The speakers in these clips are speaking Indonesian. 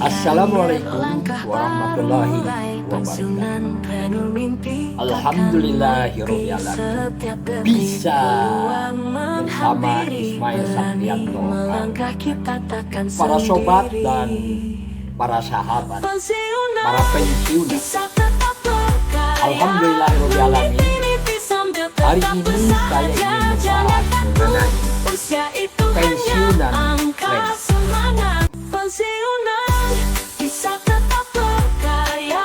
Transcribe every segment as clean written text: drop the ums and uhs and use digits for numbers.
Assalamualaikum warahmatullahi wabarakatuh. Alhamdulillahirobbilalamin. Bisa bersama Ismail Saktianto, para sobat dan para sahabat, para pensiunan. Alhamdulillahirobbilalamin. Hari ini saya ingin membahas mengenai pensiunan friends. Pensiunan bisa tetap berkarya,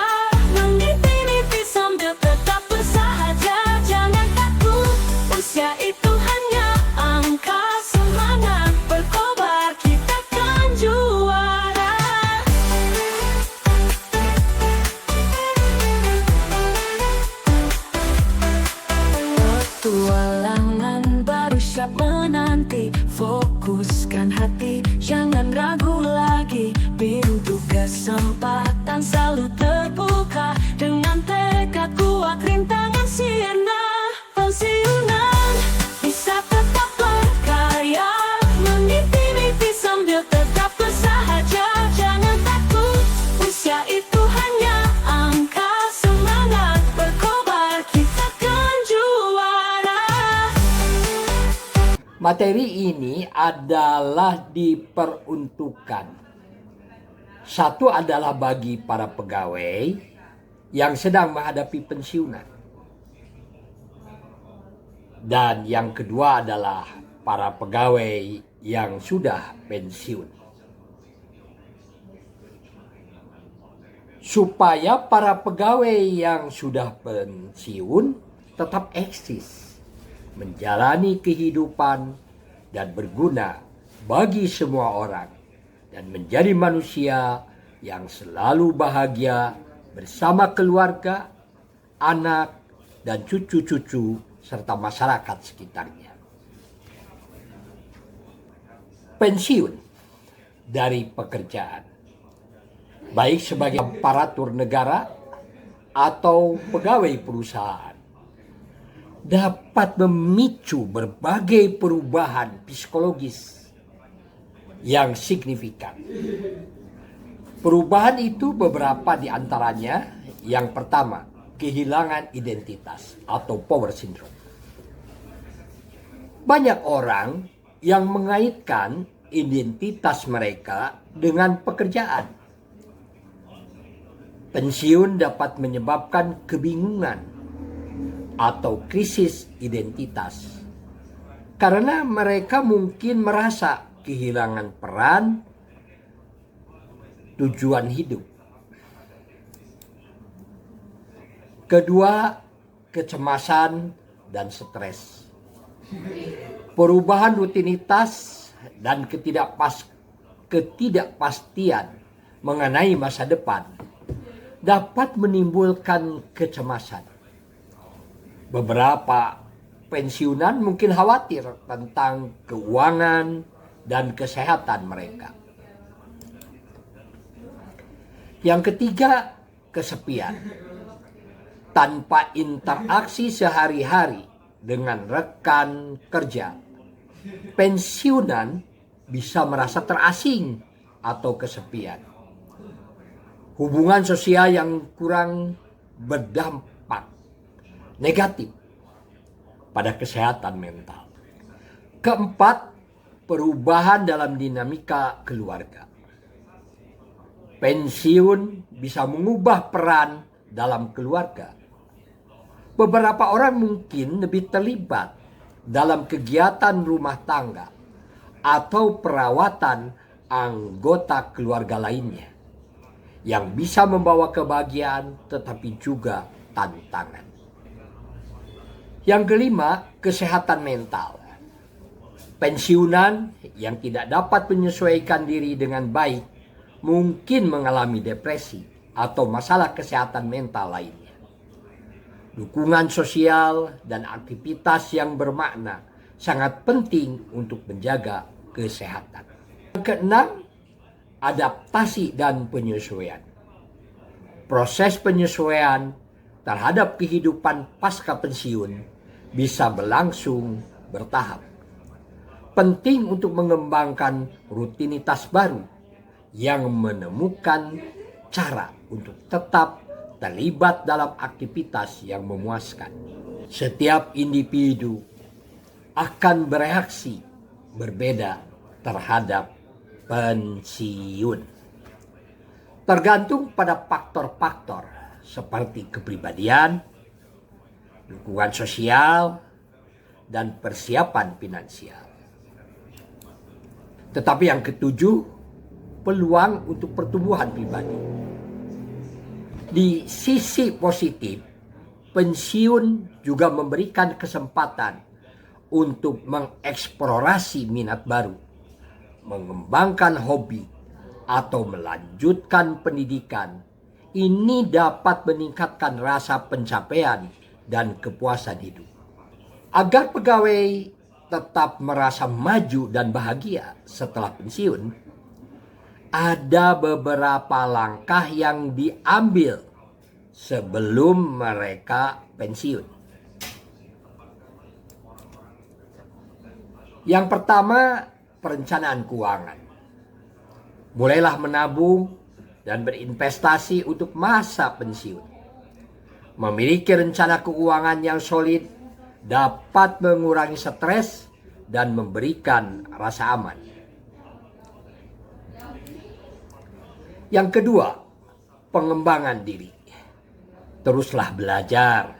meniti-niti sambil tetap bersahaja. Jangan takut, usia itu hanya angka semangat. Berkobar kita kan juara. Petualangan baru siap menanti. Fokuskan hati, jangan ragu lagi. Pintu kesempatan selalu terbuka. Dengan tekad kuat rintangan sirna. Pensiunan bisa tetap berkarya, meniti-niti sambil tetap bersahaja. Jangan takut, usia itu hanya angka semangat. Berkobar kita kan juara. Materi ini adalah diperuntukkan. Satu adalah bagi para pegawai yang sedang menghadapi pensiunan. Dan yang kedua adalah para pegawai yang sudah pensiun. Supaya para pegawai yang sudah pensiun tetap eksis, menjalani kehidupan dan berguna bagi semua orang, dan menjadi manusia yang selalu bahagia bersama keluarga, anak, dan cucu-cucu serta masyarakat sekitarnya. Pensiun dari pekerjaan, baik sebagai aparatur negara atau pegawai perusahaan, dapat memicu berbagai perubahan psikologis yang signifikan. Perubahan itu beberapa di antaranya. Yang pertama, kehilangan identitas atau power syndrome. Banyak orang yang mengaitkan identitas mereka dengan pekerjaan. Pensiun dapat menyebabkan kebingungan atau krisis identitas, karena mereka mungkin merasa kehilangan peran, tujuan hidup. Kedua, kecemasan dan stres. Perubahan rutinitas dan ketidakpastian mengenai masa depan dapat menimbulkan kecemasan. Beberapa pensiunan mungkin khawatir tentang keuangan dan kesehatan mereka. Yang ketiga, kesepian. Tanpa interaksi sehari-hari dengan rekan kerja, pensiunan bisa merasa terasing atau kesepian. Hubungan sosial yang kurang berdampak negatif pada kesehatan mental. Keempat, perubahan dalam dinamika keluarga. Pensiun bisa mengubah peran dalam keluarga. Beberapa orang mungkin lebih terlibat dalam kegiatan rumah tangga atau perawatan anggota keluarga lainnya, yang bisa membawa kebahagiaan tetapi juga tantangan. Yang kelima, kesehatan mental. Pensiunan yang tidak dapat menyesuaikan diri dengan baik mungkin mengalami depresi atau masalah kesehatan mental lainnya. Dukungan sosial dan aktivitas yang bermakna sangat penting untuk menjaga kesehatan. Yang keenam, adaptasi dan penyesuaian. Proses penyesuaian terhadap kehidupan pasca pensiun bisa berlangsung bertahap. Penting untuk mengembangkan rutinitas baru yang menemukan cara untuk tetap terlibat dalam aktivitas yang memuaskan. Setiap individu akan bereaksi berbeda terhadap pensiun. Tergantung pada faktor-faktor seperti kepribadian, dukungan sosial, dan persiapan finansial. Tetapi yang ketujuh, peluang untuk pertumbuhan pribadi. Di sisi positif, pensiun juga memberikan kesempatan untuk mengeksplorasi minat baru, mengembangkan hobi, atau melanjutkan pendidikan. Ini dapat meningkatkan rasa pencapaian dan kepuasan hidup. Agar pegawai tetap merasa maju dan bahagia setelah pensiun, ada beberapa langkah yang diambil sebelum mereka pensiun. Yang pertama, perencanaan keuangan. Mulailah menabung dan berinvestasi untuk masa pensiun. Memiliki rencana keuangan yang solid dapat mengurangi stres dan memberikan rasa aman. Yang kedua, pengembangan diri. Teruslah belajar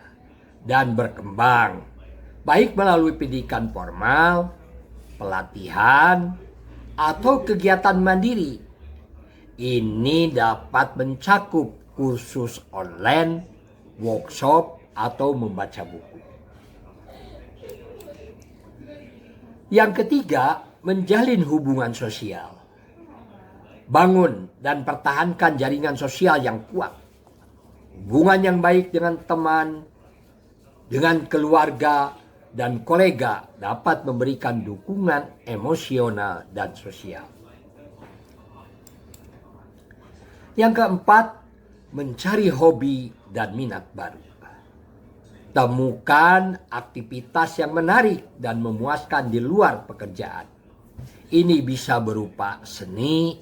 dan berkembang, baik melalui pendidikan formal, pelatihan, atau kegiatan mandiri. Ini dapat mencakup kursus online, workshop, atau membaca buku. Yang ketiga, menjalin hubungan sosial. Bangun dan pertahankan jaringan sosial yang kuat. Hubungan yang baik dengan teman, dengan keluarga, dan kolega dapat memberikan dukungan emosional dan sosial. Yang keempat, mencari hobi dan minat baru. Temukan aktivitas yang menarik dan memuaskan di luar pekerjaan. Ini bisa berupa seni,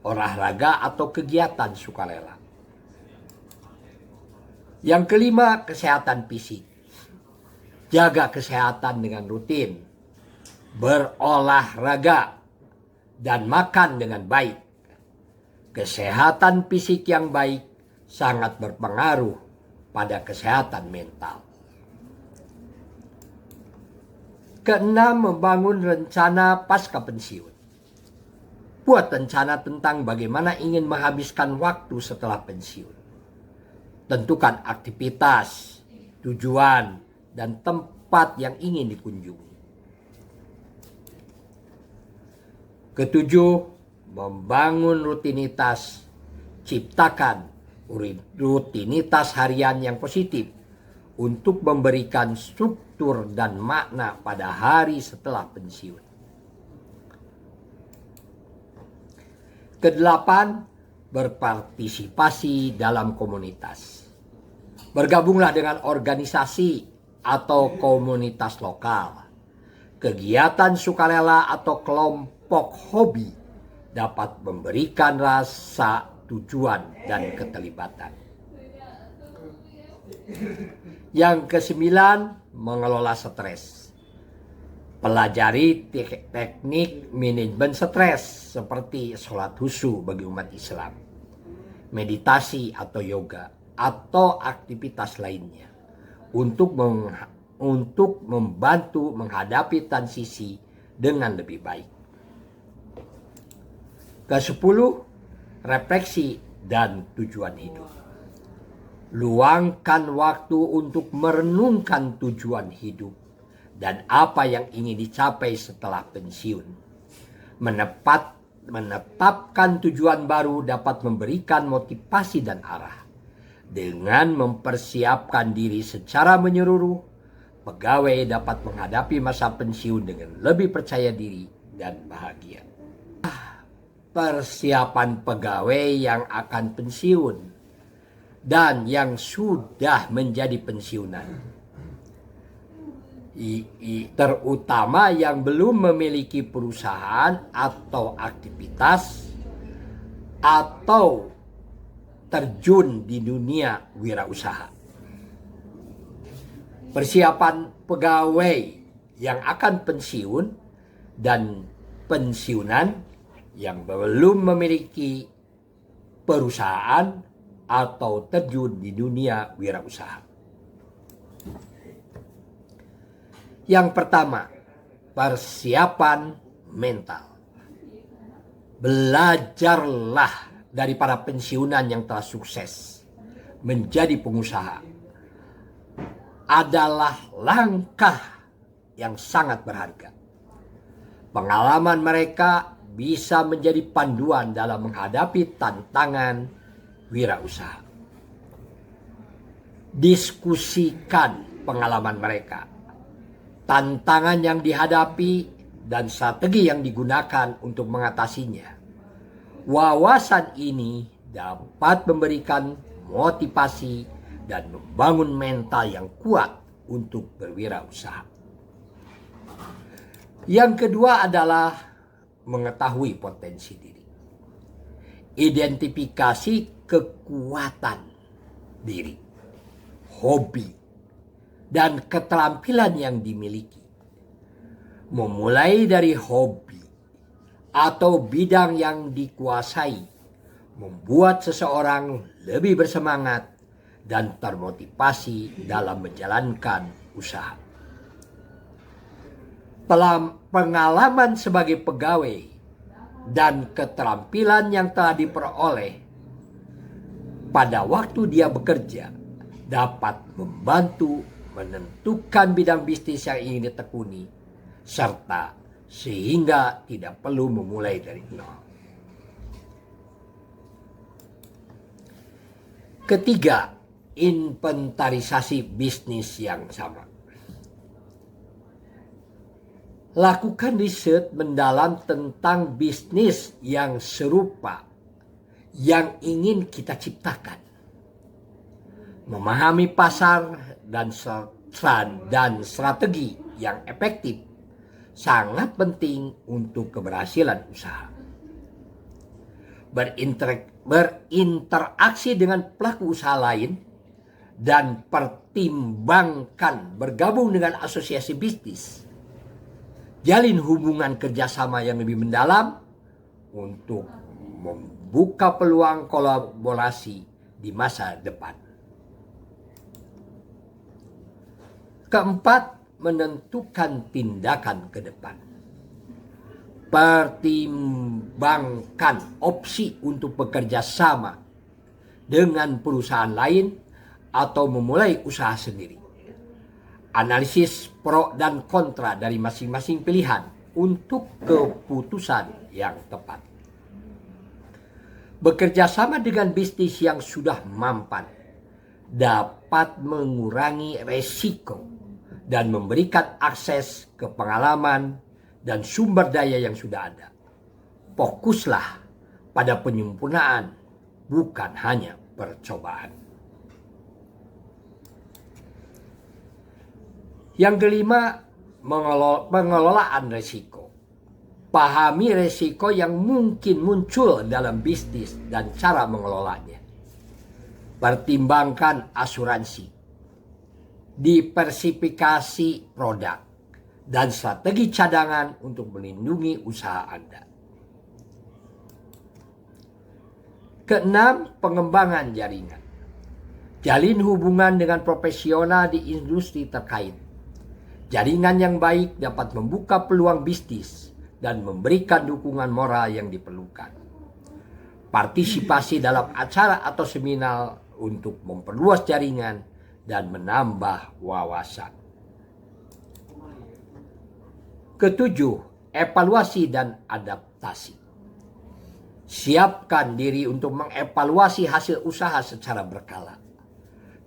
olahraga, atau kegiatan sukarela. Yang kelima, kesehatan fisik. Jaga kesehatan dengan rutin, berolahraga, dan makan dengan baik. Kesehatan fisik yang baik sangat berpengaruh pada kesehatan mental. Keenam, membangun rencana pasca pensiun. Buat rencana tentang bagaimana ingin menghabiskan waktu setelah pensiun. Tentukan aktivitas, tujuan, dan tempat yang ingin dikunjungi. Ketujuh, membangun rutinitas. Ciptakan rutinitas harian yang positif untuk memberikan struktur dan makna pada hari setelah pensiun. Kedelapan, berpartisipasi dalam komunitas. Bergabunglah dengan organisasi atau komunitas lokal. Kegiatan sukarela atau kelompok hobi dapat memberikan rasa tujuan dan keterlibatan. Yang kesembilan, mengelola stres. Pelajari teknik manajemen stres seperti sholat khusyuk bagi umat Islam, meditasi atau yoga, atau aktivitas lainnya untuk membantu menghadapi transisi dengan lebih baik. Kesepuluh, refleksi dan tujuan hidup. Luangkan waktu untuk merenungkan tujuan hidup dan apa yang ingin dicapai setelah pensiun. Menetapkan tujuan baru dapat memberikan motivasi dan arah. Dengan mempersiapkan diri secara menyeluruh, pegawai dapat menghadapi masa pensiun dengan lebih percaya diri dan bahagia. Persiapan pegawai yang akan pensiun dan yang sudah menjadi pensiunan. Terutama yang belum memiliki perusahaan atau aktivitas, atau terjun di dunia wirausaha. Persiapan pegawai yang akan pensiun dan pensiunan yang belum memiliki perusahaan atau terjun di dunia wirausaha. Yang pertama, persiapan mental. Belajarlah dari para pensiunan yang telah sukses menjadi pengusaha. Adalah langkah yang sangat berharga. Pengalaman mereka bisa menjadi panduan dalam menghadapi tantangan wirausaha. Diskusikan pengalaman mereka, tantangan yang dihadapi, dan strategi yang digunakan untuk mengatasinya. Wawasan ini dapat memberikan motivasi dan membangun mental yang kuat untuk berwirausaha. Yang kedua adalah mengetahui potensi diri. Identifikasi kekuatan diri, hobi, dan keterampilan yang dimiliki. Memulai dari hobi atau bidang yang dikuasai membuat seseorang lebih bersemangat dan termotivasi dalam menjalankan usaha. Pengalaman sebagai pegawai dan keterampilan yang telah diperoleh pada waktu dia bekerja dapat membantu menentukan bidang bisnis yang ingin ditekuni, serta sehingga tidak perlu memulai dari nol. Ketiga, inventarisasi bisnis yang sama. Lakukan riset mendalam tentang bisnis yang serupa yang ingin kita ciptakan. Memahami pasar dan strategi yang efektif sangat penting untuk keberhasilan usaha. Berinteraksi dengan pelaku usaha lain dan pertimbangkan bergabung dengan asosiasi bisnis. Jalin hubungan kerjasama yang lebih mendalam untuk membuka peluang kolaborasi di masa depan. Keempat, menentukan tindakan ke depan. Pertimbangkan opsi untuk bekerja sama dengan perusahaan lain atau memulai usaha sendiri. Analisis pro dan kontra dari masing-masing pilihan untuk keputusan yang tepat. Bekerja sama dengan bisnis yang sudah mampan dapat mengurangi resiko dan memberikan akses ke pengalaman dan sumber daya yang sudah ada. Fokuslah pada penyempurnaan, bukan hanya percobaan. Yang kelima, pengelolaan risiko. Pahami risiko yang mungkin muncul dalam bisnis dan cara mengelolanya. Pertimbangkan asuransi, diversifikasi produk, dan strategi cadangan untuk melindungi usaha Anda. Keenam, pengembangan jaringan. Jalin hubungan dengan profesional di industri terkait. Jaringan yang baik dapat membuka peluang bisnis dan memberikan dukungan moral yang diperlukan. Partisipasi dalam acara atau seminar untuk memperluas jaringan dan menambah wawasan. Ketujuh, evaluasi dan adaptasi. Siapkan diri untuk mengevaluasi hasil usaha secara berkala.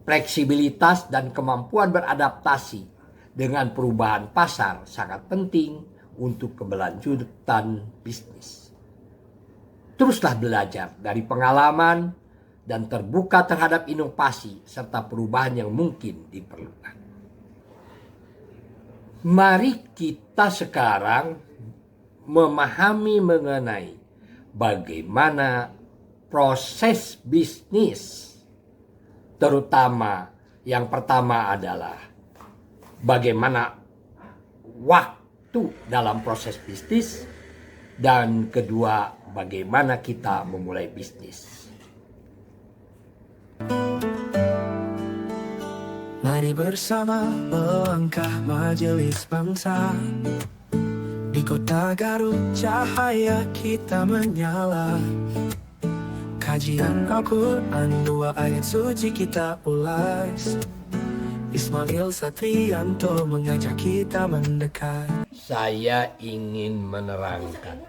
Fleksibilitas dan kemampuan beradaptasi dengan perubahan pasar sangat penting untuk keberlanjutan bisnis. Teruslah belajar dari pengalaman dan terbuka terhadap inovasi serta perubahan yang mungkin diperlukan. Mari kita sekarang memahami mengenai bagaimana proses bisnis. Terutama yang pertama adalah bagaimana waktu dalam proses bisnis, dan kedua bagaimana kita memulai bisnis. Mari bersama melangkah Majelis Bangsa. Di kota Garut cahaya kita menyala. Kajian Al-Quran 2 ayat suci kita ulas. Ismail Satrianto mengajak kita mendekat. Saya ingin menerangkan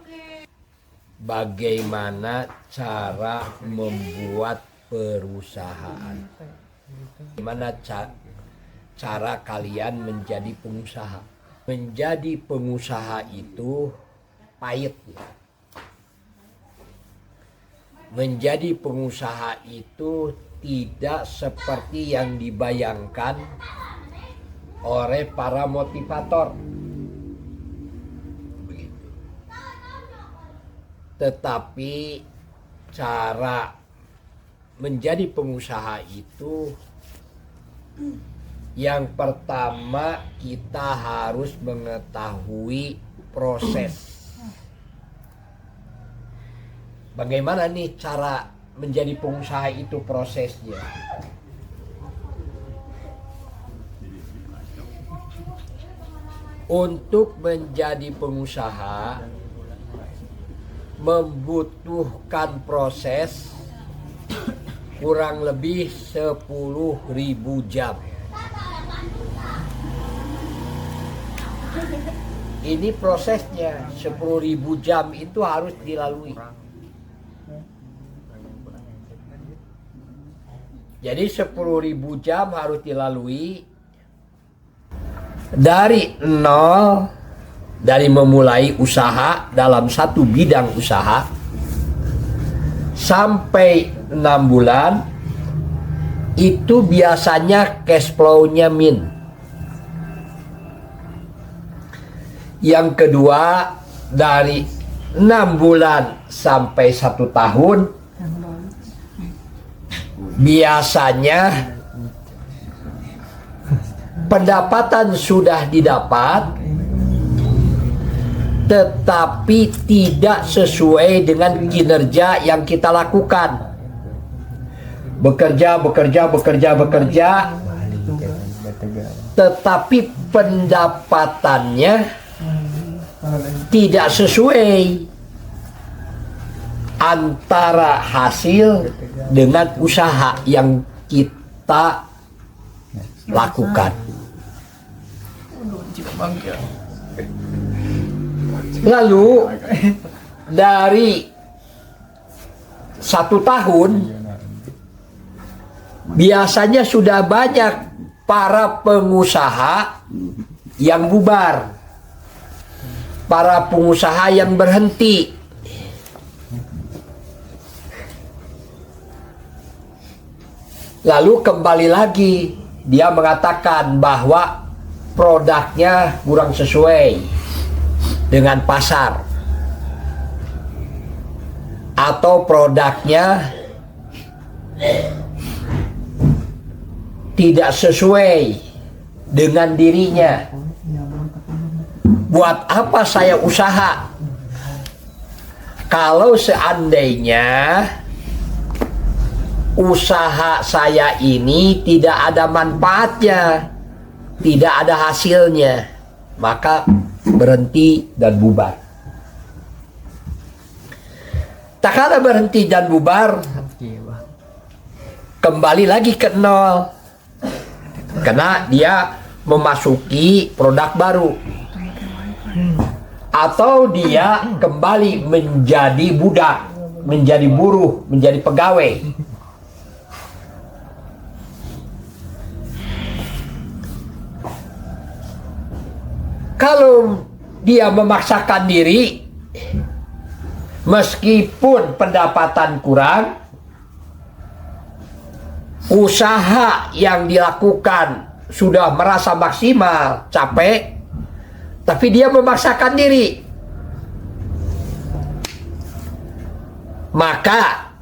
bagaimana cara membuat perusahaan. Bagaimana cara kalian menjadi pengusaha. Menjadi pengusaha itu pahit ya. Menjadi pengusaha itu tidak seperti yang dibayangkan oleh para motivator. Begitu. Tetapi cara menjadi pengusaha itu, yang pertama kita harus mengetahui proses. Bagaimana nih cara menjadi pengusaha itu prosesnya? Untuk menjadi pengusaha membutuhkan proses kurang lebih 10.000 jam. Ini prosesnya, 10.000 jam itu harus dilalui. Jadi 10.000 jam harus dilalui dari nol, dari memulai usaha dalam satu bidang usaha sampai 6 bulan. Itu biasanya cash flow-nya min. Yang kedua, dari 6 bulan sampai 1 tahun biasanya pendapatan sudah didapat tetapi tidak sesuai dengan kinerja yang kita lakukan. Bekerja, tetapi pendapatannya tidak sesuai antara hasil dengan usaha yang kita lakukan. Lalu dari 1 tahun biasanya sudah banyak para pengusaha yang bubar, para pengusaha yang berhenti. Lalu kembali lagi dia mengatakan bahwa produknya kurang sesuai dengan pasar, atau produknya tidak sesuai dengan dirinya. Buat apa saya usaha kalau seandainya usaha saya ini tidak ada manfaatnya, tidak ada hasilnya? Maka berhenti dan bubar. Tak kala berhenti dan bubar, kembali lagi ke nol, karena dia memasuki produk baru, atau dia kembali menjadi budak, menjadi buruh, menjadi pegawai. Kalau dia memaksakan diri, meskipun pendapatan kurang, usaha yang dilakukan sudah merasa maksimal, capek, tapi dia memaksakan diri, maka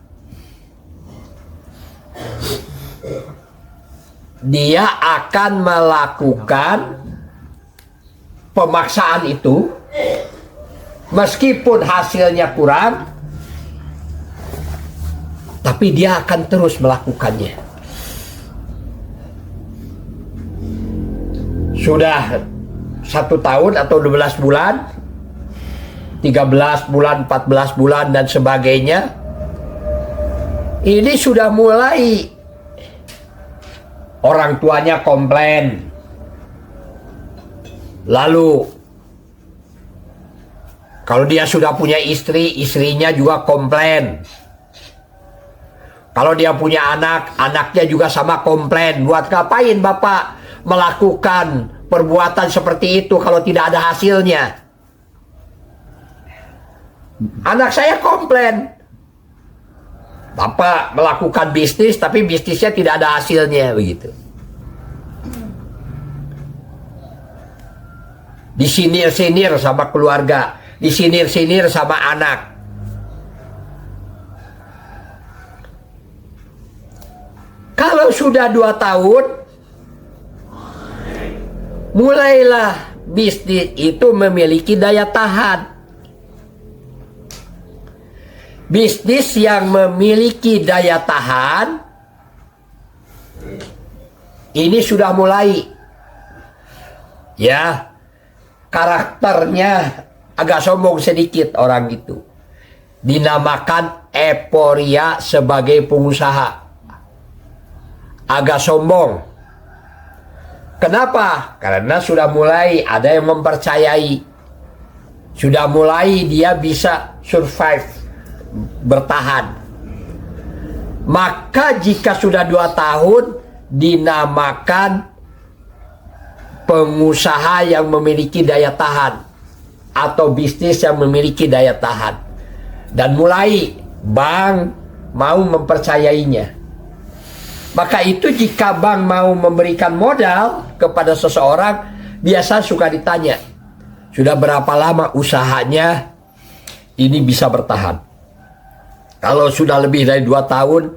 dia akan melakukan pemaksaan itu meskipun hasilnya kurang, tapi dia akan terus melakukannya. Sudah 1 tahun atau 12 bulan, 13 bulan, 14 bulan dan sebagainya, ini sudah mulai orang tuanya komplain. Lalu kalau dia sudah punya istri, istrinya juga komplain. Kalau dia punya anak, anaknya juga sama komplain. Buat ngapain Bapak melakukan perbuatan seperti itu kalau tidak ada hasilnya? Anak saya komplain. Bapak melakukan bisnis tapi bisnisnya tidak ada hasilnya, begitu. Disinir-sinir sama keluarga, disinir-sinir sama anak. Kalau sudah 2 tahun, mulailah bisnis itu memiliki daya tahan. Bisnis yang memiliki daya tahan ini sudah mulai, ya, karakternya agak sombong sedikit orang itu. Dinamakan euforia sebagai pengusaha. Agak sombong. Kenapa? Karena sudah mulai ada yang mempercayai. Sudah mulai dia bisa survive, bertahan. Maka jika sudah 2 tahun, dinamakan pengusaha yang memiliki daya tahan atau bisnis yang memiliki daya tahan. Dan mulai bank mau mempercayainya. Maka itu jika bank mau memberikan modal kepada seseorang, biasa suka ditanya, sudah berapa lama usahanya ini bisa bertahan? Kalau sudah lebih dari 2 tahun,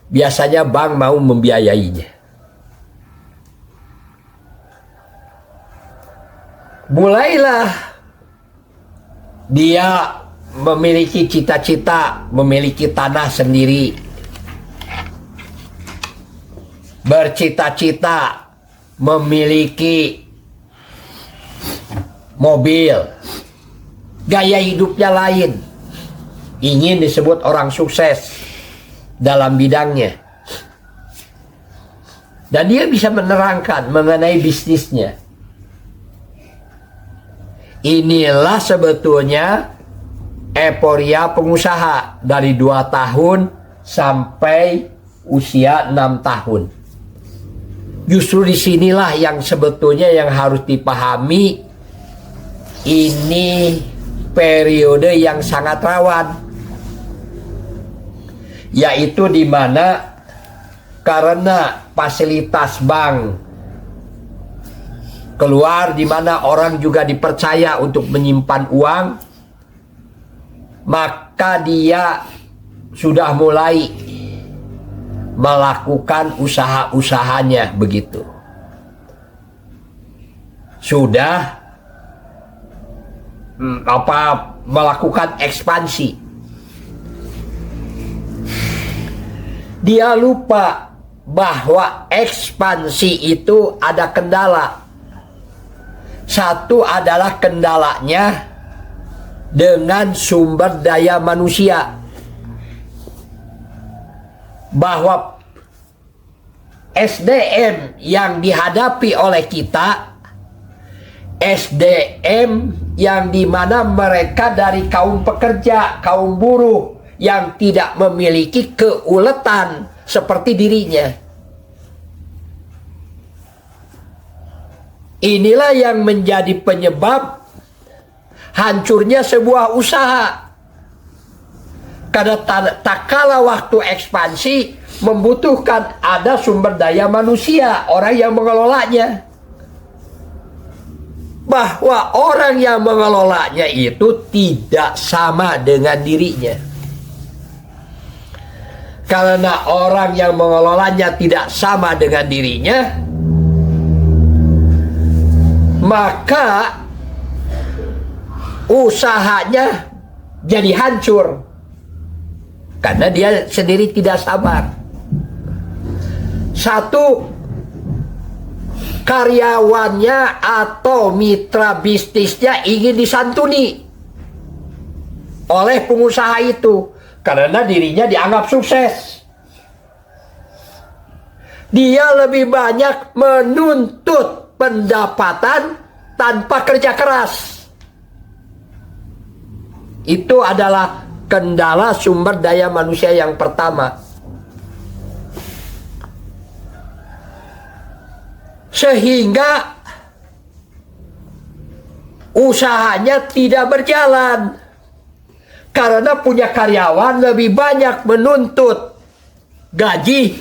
biasanya bank mau membiayainya. Mulailah dia memiliki cita-cita, memiliki tanah sendiri, bercita-cita memiliki mobil, gaya hidupnya lain, ingin disebut orang sukses dalam bidangnya, dan dia bisa menerangkan mengenai bisnisnya. Inilah sebetulnya euforia pengusaha dari 2 tahun sampai usia 6 tahun. Justru disinilah yang sebetulnya yang harus dipahami. Ini periode yang sangat rawan, yaitu di mana karena fasilitas bank keluar, di mana orang juga dipercaya untuk menyimpan uang, maka dia sudah mulai melakukan usaha-usahanya, begitu. Sudah melakukan ekspansi. Dia lupa bahwa ekspansi itu ada kendala. Satu adalah kendalanya dengan sumber daya manusia. Bahwa SDM yang dihadapi oleh kita, SDM yang dimana mereka dari kaum pekerja, kaum buruh yang tidak memiliki keuletan seperti dirinya. Inilah yang menjadi penyebab hancurnya sebuah usaha. Karena tak kala waktu ekspansi membutuhkan ada sumber daya manusia, orang yang mengelolanya. Bahwa orang yang mengelolanya itu tidak sama dengan dirinya. Karena orang yang mengelolanya tidak sama dengan dirinya, maka usahanya jadi hancur. Karena dia sendiri tidak sabar. Satu, karyawannya atau mitra bisnisnya ingin disantuni oleh pengusaha itu karena dirinya dianggap sukses. Dia lebih banyak menuntut pendapatan tanpa kerja keras. Itu adalah kendala sumber daya manusia yang pertama. Sehingga usahanya tidak berjalan. Karena punya karyawan lebih banyak menuntut gaji,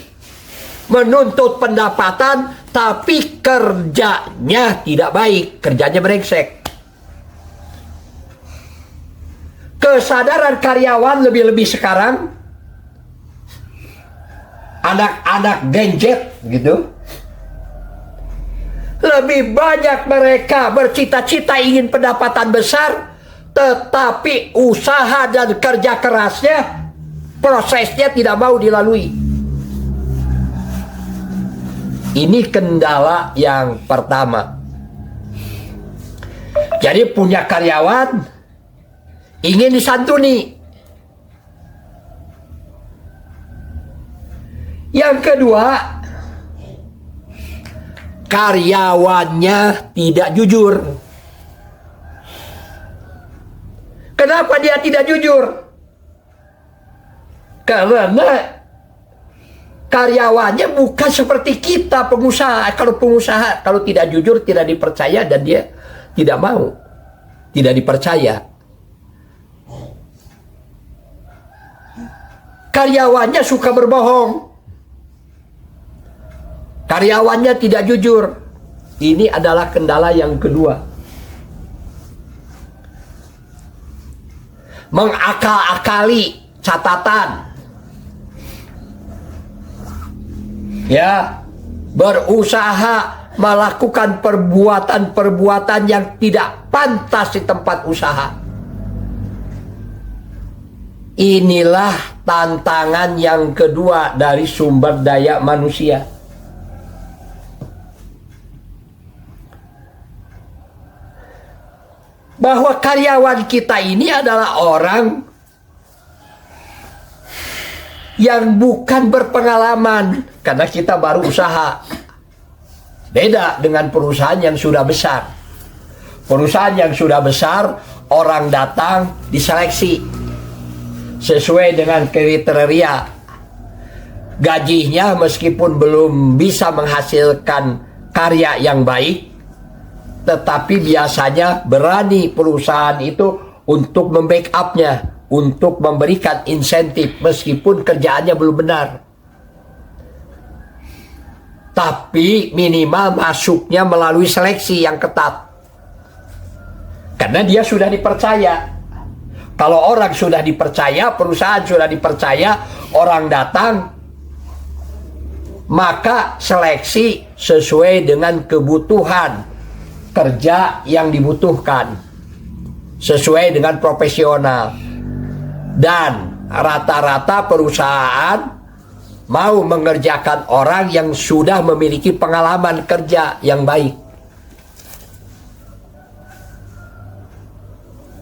menuntut pendapatan, tapi kerjanya tidak baik, kerjanya brengsek. Kesadaran karyawan lebih-lebih sekarang, anak-anak gadget gitu, lebih banyak mereka bercita-cita ingin pendapatan besar, tetapi usaha dan kerja kerasnya, prosesnya tidak mau dilalui. Ini kendala yang pertama. Jadi punya karyawan ingin disantuni. Yang kedua, karyawannya tidak jujur. Kenapa dia tidak jujur? Karena karyawannya bukan seperti kita pengusaha. Kalau pengusaha, kalau tidak jujur, tidak dipercaya, dan dia tidak mau, tidak dipercaya. Karyawannya suka berbohong. Karyawannya tidak jujur. Ini adalah kendala yang kedua. Mengakal-akali catatan, ya, berusaha melakukan perbuatan-perbuatan yang tidak pantas di tempat usaha. Inilah tantangan yang kedua dari sumber daya manusia. Bahwa karyawan kita ini adalah orang yang bukan berpengalaman, karena kita baru usaha. Beda dengan perusahaan yang sudah besar. Perusahaan yang sudah besar, orang datang diseleksi sesuai dengan kriteria. Gajinya meskipun belum bisa menghasilkan karya yang baik, tetapi biasanya berani perusahaan itu untuk membackup-nya, untuk memberikan insentif meskipun kerjaannya belum benar. Tapi minimal masuknya melalui seleksi yang ketat. Karena dia sudah dipercaya. Kalau orang sudah dipercaya, perusahaan sudah dipercaya, orang datang, maka seleksi sesuai dengan kebutuhan kerja yang dibutuhkan, sesuai dengan profesional. Dan rata-rata perusahaan mau mengerjakan orang yang sudah memiliki pengalaman kerja yang baik.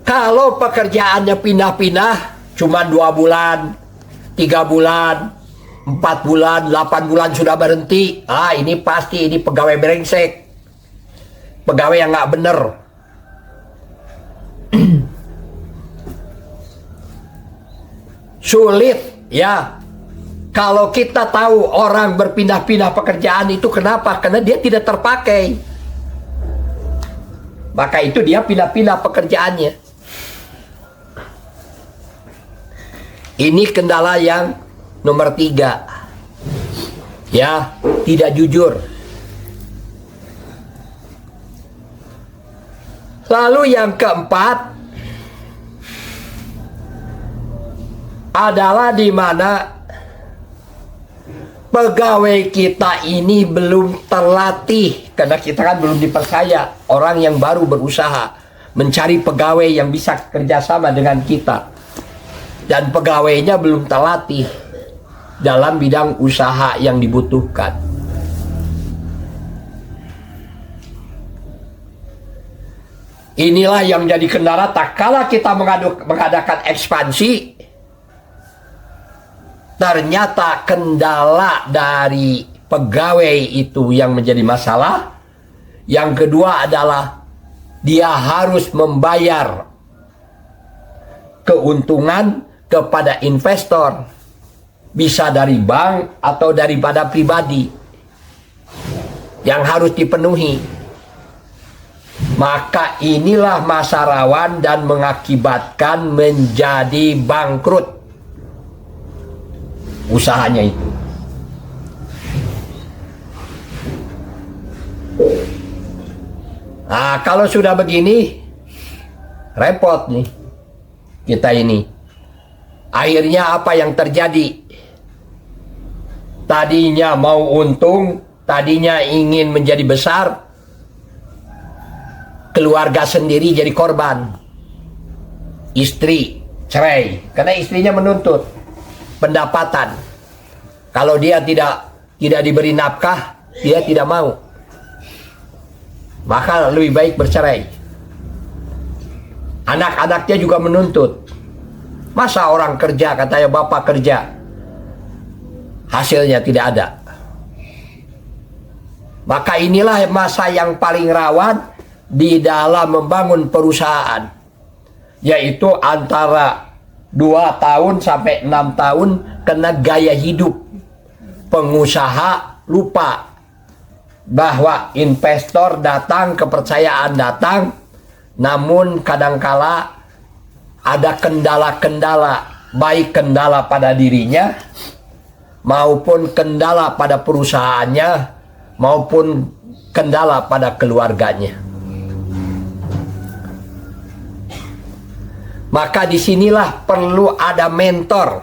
Kalau pekerjaannya pindah-pindah, cuma 2 bulan, 3 bulan, 4 bulan, 8 bulan sudah berhenti, ini pasti ini pegawai brengsek, pegawai yang nggak bener. Sulit ya. Kalau kita tahu orang berpindah-pindah pekerjaan itu kenapa? Karena dia tidak terpakai. Maka itu dia pindah-pindah pekerjaannya. Ini kendala yang nomor 3. Ya, tidak jujur. Lalu yang keempat adalah di mana pegawai kita ini belum terlatih, karena kita kan belum dipercaya, orang yang baru berusaha mencari pegawai yang bisa kerjasama dengan kita, dan pegawainya belum terlatih dalam bidang usaha yang dibutuhkan. Inilah yang jadi kendala tak kala kita mengadakan ekspansi. Ternyata kendala dari pegawai itu yang menjadi masalah. Yang kedua adalah dia harus membayar keuntungan kepada investor, bisa dari bank atau daripada pribadi, yang harus dipenuhi. Maka inilah masa rawan dan mengakibatkan menjadi bangkrut usahanya itu. Nah, kalau sudah begini, repot nih kita ini. Akhirnya apa yang terjadi? Tadinya mau untung, tadinya ingin menjadi besar, keluarga sendiri jadi korban. Istri cerai karena istrinya menuntut pendapatan. Kalau dia tidak diberi nafkah, dia tidak mau. Maka lebih baik bercerai. Anak-anaknya juga menuntut. Masa orang kerja, katanya bapak kerja, hasilnya tidak ada. Maka inilah masa yang paling rawan di dalam membangun perusahaan, yaitu antara 2 tahun sampai 6 tahun kena gaya hidup. Pengusaha lupa bahwa investor datang, kepercayaan datang, namun kadangkala ada kendala-kendala, baik kendala pada dirinya maupun kendala pada perusahaannya maupun kendala pada keluarganya. Maka disinilah perlu ada mentor,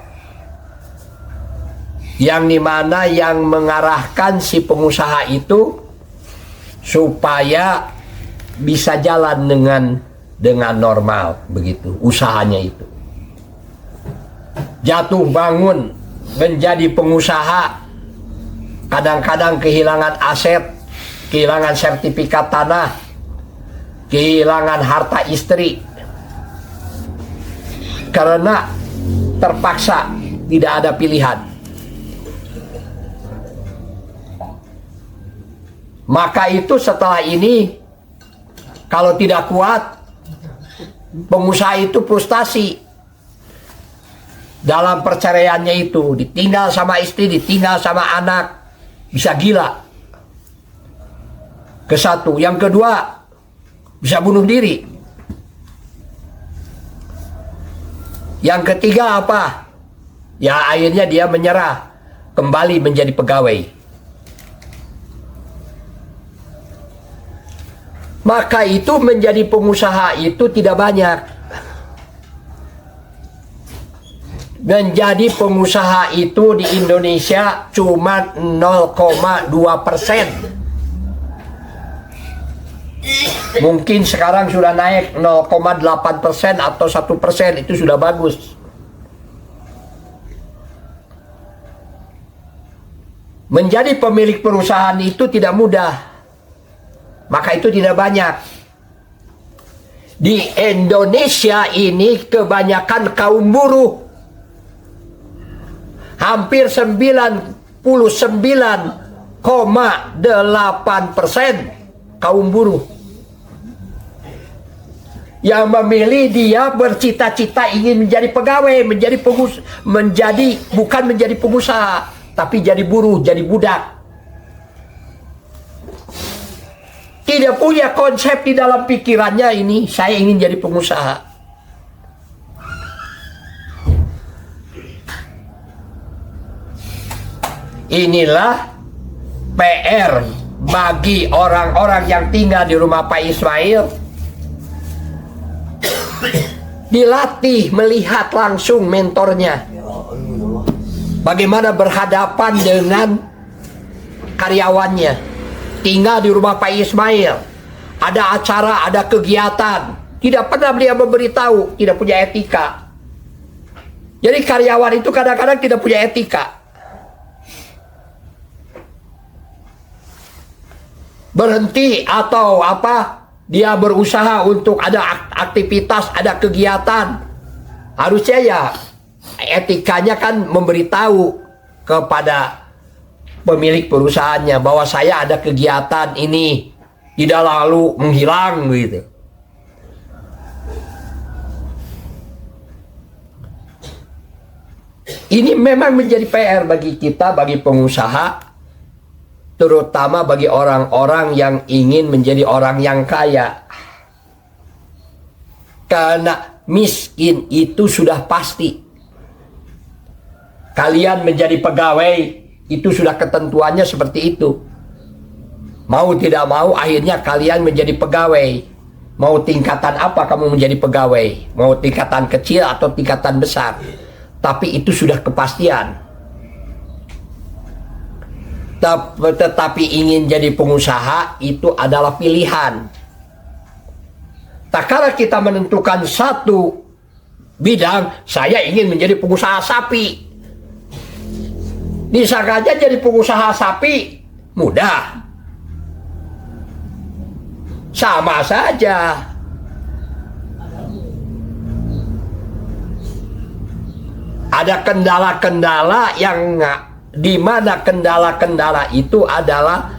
yang dimana yang mengarahkan si pengusaha itu supaya bisa jalan dengan normal, begitu usahanya itu. Jatuh bangun menjadi pengusaha, kadang-kadang kehilangan aset, kehilangan sertifikat tanah, kehilangan harta istri, karena terpaksa, tidak ada pilihan. Maka itu setelah ini, kalau tidak kuat, pengusaha itu frustasi dalam perceraiannya itu, ditinggal sama istri, ditinggal sama anak, bisa gila. Kesatu, yang kedua bisa bunuh diri. Yang ketiga apa? Ya akhirnya dia menyerah, kembali menjadi pegawai. Maka itu menjadi pengusaha itu tidak banyak. Menjadi pengusaha itu di Indonesia cuma 0,2%. Mungkin sekarang sudah naik 0,8% atau 1%, itu sudah bagus. Menjadi pemilik perusahaan itu tidak mudah, maka itu tidak banyak. Di Indonesia ini kebanyakan kaum buruh, hampir 99,8% kaum buruh yang memilih, dia bercita-cita ingin menjadi pegawai, bukan menjadi pengusaha, tapi jadi buruh, jadi budak. Tidak punya konsep di dalam pikirannya ini, saya ingin jadi pengusaha. Inilah PR bagi orang-orang yang tinggal di rumah Pak Ismail. Dilatih melihat langsung mentornya. Bagaimana berhadapan dengan karyawannya. Tinggal di rumah Pak Ismail. Ada acara, ada kegiatan. Tidak pernah dia memberitahu, tidak punya etika. Jadi karyawan itu kadang-kadang tidak punya etika. Berhenti atau apa, dia berusaha untuk ada aktivitas, ada kegiatan. Harusnya ya etikanya kan memberitahu kepada pemilik perusahaannya bahwa saya ada kegiatan ini, tidak lalu menghilang gitu. Ini memang menjadi PR bagi kita, bagi pengusaha, terutama bagi orang-orang yang ingin menjadi orang yang kaya. Karena miskin itu sudah pasti. Kalian menjadi pegawai, itu sudah ketentuannya seperti itu. Mau tidak mau, akhirnya kalian menjadi pegawai. Mau tingkatan apa kamu menjadi pegawai? Mau tingkatan kecil atau tingkatan besar? Tapi itu sudah kepastian. Tetapi ingin jadi pengusaha itu adalah pilihan. Tak kala kita menentukan satu bidang, saya ingin menjadi pengusaha sapi. Disangka aja jadi pengusaha sapi mudah. Sama saja. Ada kendala-kendala yang di mana kendala-kendala itu adalah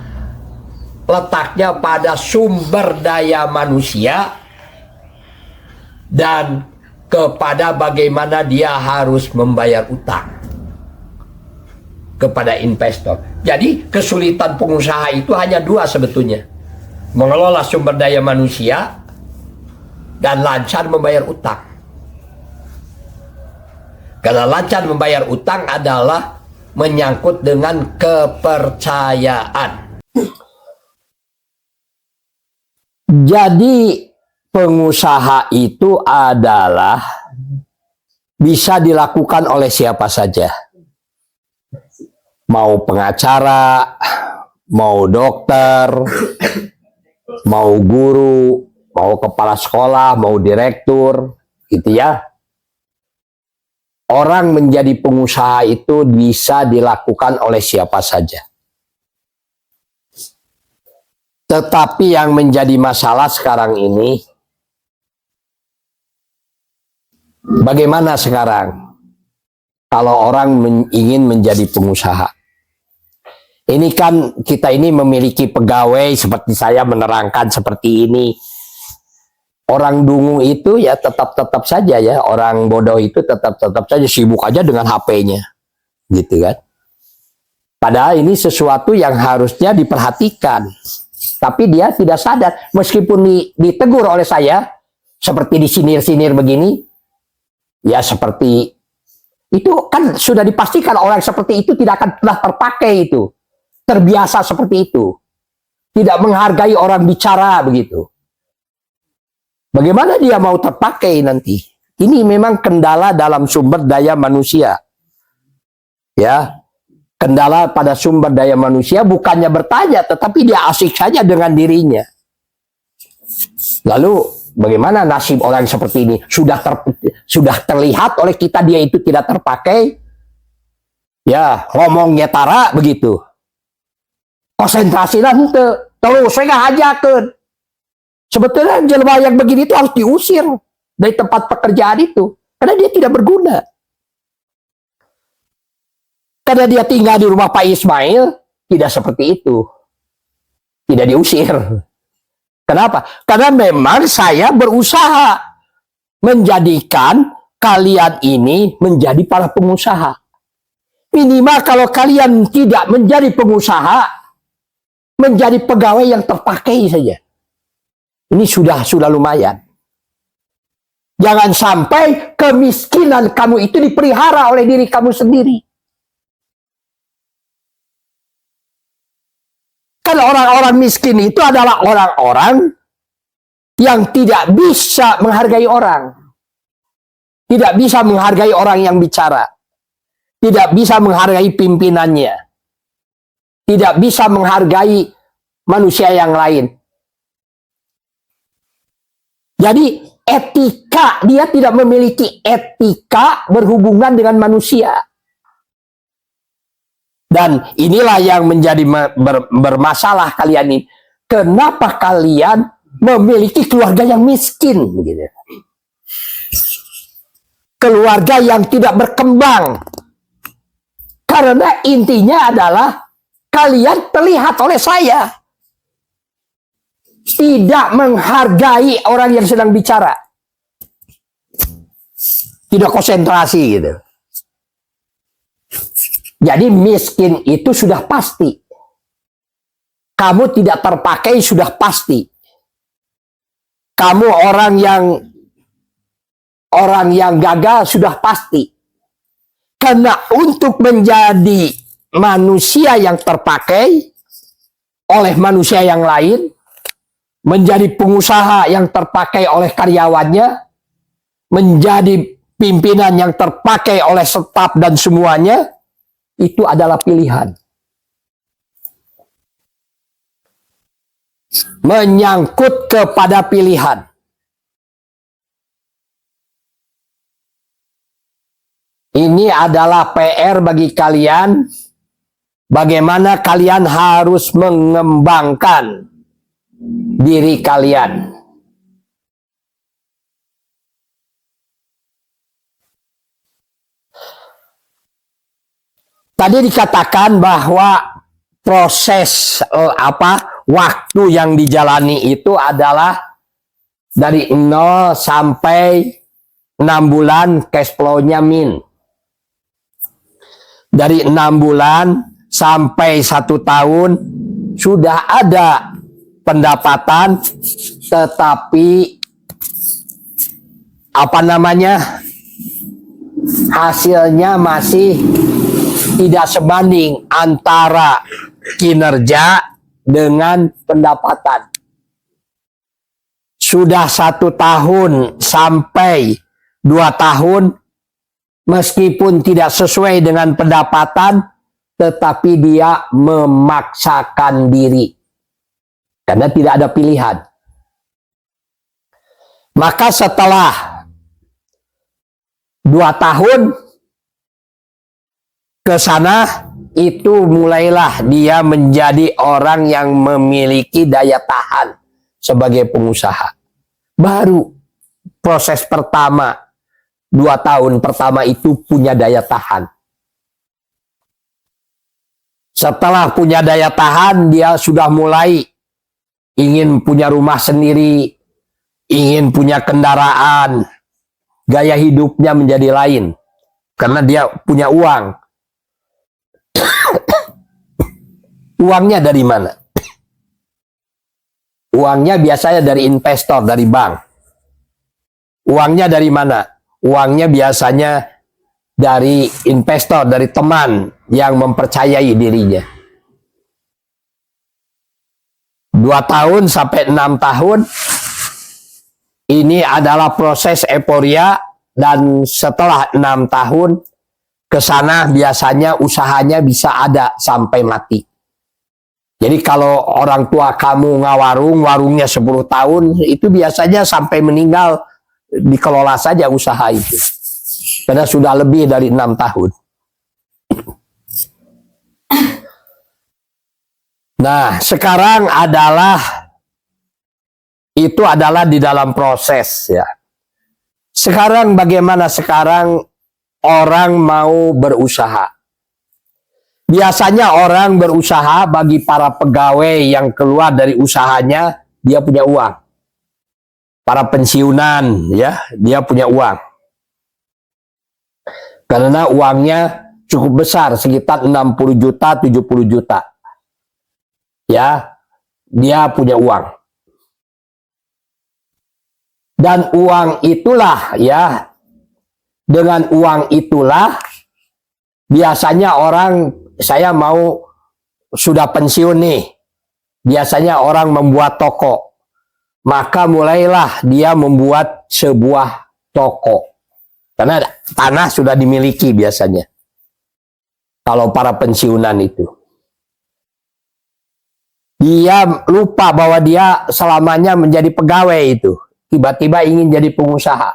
letaknya pada sumber daya manusia dan kepada bagaimana dia harus membayar utang kepada investor. Jadi kesulitan pengusaha itu hanya dua sebetulnya. Mengelola sumber daya manusia dan lancar membayar utang. Karena lancar membayar utang adalah menyangkut dengan kepercayaan. Jadi pengusaha itu adalah bisa dilakukan oleh siapa saja. Mau pengacara, mau dokter, mau guru, mau kepala sekolah, mau direktur, gitu ya. Orang menjadi pengusaha itu bisa dilakukan oleh siapa saja. Tetapi yang menjadi masalah sekarang ini, bagaimana sekarang kalau orang ingin menjadi pengusaha? Ini kan kita ini memiliki pegawai seperti saya menerangkan seperti ini. Orang dungu itu ya tetap saja ya, orang bodoh itu tetap saja sibuk aja dengan HP-nya, gitu kan. Padahal ini sesuatu yang harusnya diperhatikan, tapi dia tidak sadar. Meskipun ditegur oleh saya, seperti disinir-sinir begini, ya seperti itu kan sudah dipastikan orang seperti itu tidak akan pernah terpakai itu, terbiasa seperti itu, tidak menghargai orang bicara begitu. Bagaimana dia mau terpakai nanti? Ini memang kendala dalam sumber daya manusia. Ya, kendala pada sumber daya manusia bukannya bertanya, tetapi dia asik saja dengan dirinya. Lalu bagaimana nasib orang seperti ini? Sudah terlihat oleh kita dia itu tidak terpakai. Ya, ngomongnya tara begitu. Konsentrasi nanti terus saya ngajakeun. Sebetulnya jelema yang begini itu harus diusir dari tempat pekerjaan itu. Karena dia tidak berguna. Karena dia tinggal di rumah Pak Ismail, tidak seperti itu. Tidak diusir. Kenapa? Karena memang saya berusaha menjadikan kalian ini menjadi para pengusaha. Minimal kalau kalian tidak menjadi pengusaha, menjadi pegawai yang terpakai saja. Ini sudah lumayan. Jangan sampai kemiskinan kamu itu dipelihara oleh diri kamu sendiri. Karena orang-orang miskin itu adalah orang-orang yang tidak bisa menghargai orang. Tidak bisa menghargai orang yang bicara. tidak bisa menghargai pimpinannya, tidak bisa menghargai manusia yang lain. Jadi etika, dia tidak memiliki etika berhubungan dengan manusia. Dan inilah yang menjadi bermasalah kalian ini. Kenapa kalian memiliki keluarga yang miskin? Gitu. Keluarga yang tidak berkembang. Karena intinya adalah kalian terlihat oleh saya tidak menghargai orang yang sedang bicara. Tidak konsentrasi gitu. Jadi miskin itu sudah pasti. Kamu tidak terpakai sudah pasti. Kamu orang yang gagal sudah pasti. Karena untuk menjadi manusia yang terpakai oleh manusia yang lain, menjadi pengusaha yang terpakai oleh karyawannya, menjadi pimpinan yang terpakai oleh staf dan semuanya, itu adalah pilihan. Menyangkut kepada pilihan. Ini adalah PR bagi kalian. Bagaimana kalian harus mengembangkan diri kalian. Tadi dikatakan bahwa proses waktu yang dijalani itu adalah dari 0 sampai 6 bulan cash flow-nya min. Dari 6 bulan sampai 1 tahun sudah ada pendapatan, tetapi hasilnya masih tidak sebanding antara kinerja dengan pendapatan. Sudah 1 tahun sampai 2 tahun, meskipun tidak sesuai dengan pendapatan, tetapi dia memaksakan diri. Karena tidak ada pilihan. Maka setelah 2 tahun ke sana, itu mulailah dia menjadi orang yang memiliki daya tahan sebagai pengusaha. Baru proses pertama, 2 tahun pertama itu punya daya tahan. Setelah punya daya tahan, dia sudah mulai ingin punya rumah sendiri, ingin punya kendaraan, gaya hidupnya menjadi lain. Karena dia punya uang. Uangnya dari mana? Uangnya biasanya dari investor, dari bank. Uangnya dari mana? Uangnya biasanya dari investor, dari teman yang mempercayai dirinya. 2 tahun sampai 6 tahun, ini adalah proses euforia, dan setelah 6 tahun, ke sana biasanya usahanya bisa ada sampai mati. Jadi kalau orang tua kamu ngawarung, warungnya 10 tahun, itu biasanya sampai meninggal dikelola saja usaha itu. Karena sudah lebih dari 6 tahun. Nah, sekarang itu adalah di dalam proses ya. Sekarang bagaimana sekarang orang mau berusaha? Biasanya orang berusaha, bagi para pegawai yang keluar dari usahanya, dia punya uang. Para pensiunan, ya, dia punya uang. Karena uangnya cukup besar, sekitar 60 juta, 70 juta. Ya, dia punya uang. Dan uang itulah, ya, dengan uang itulah, biasanya orang, saya mau sudah pensiun nih, biasanya orang membuat toko, maka mulailah dia membuat sebuah toko, karena tanah sudah dimiliki biasanya. Kalau para pensiunan itu, dia lupa bahwa dia selamanya menjadi pegawai itu. Tiba-tiba ingin jadi pengusaha.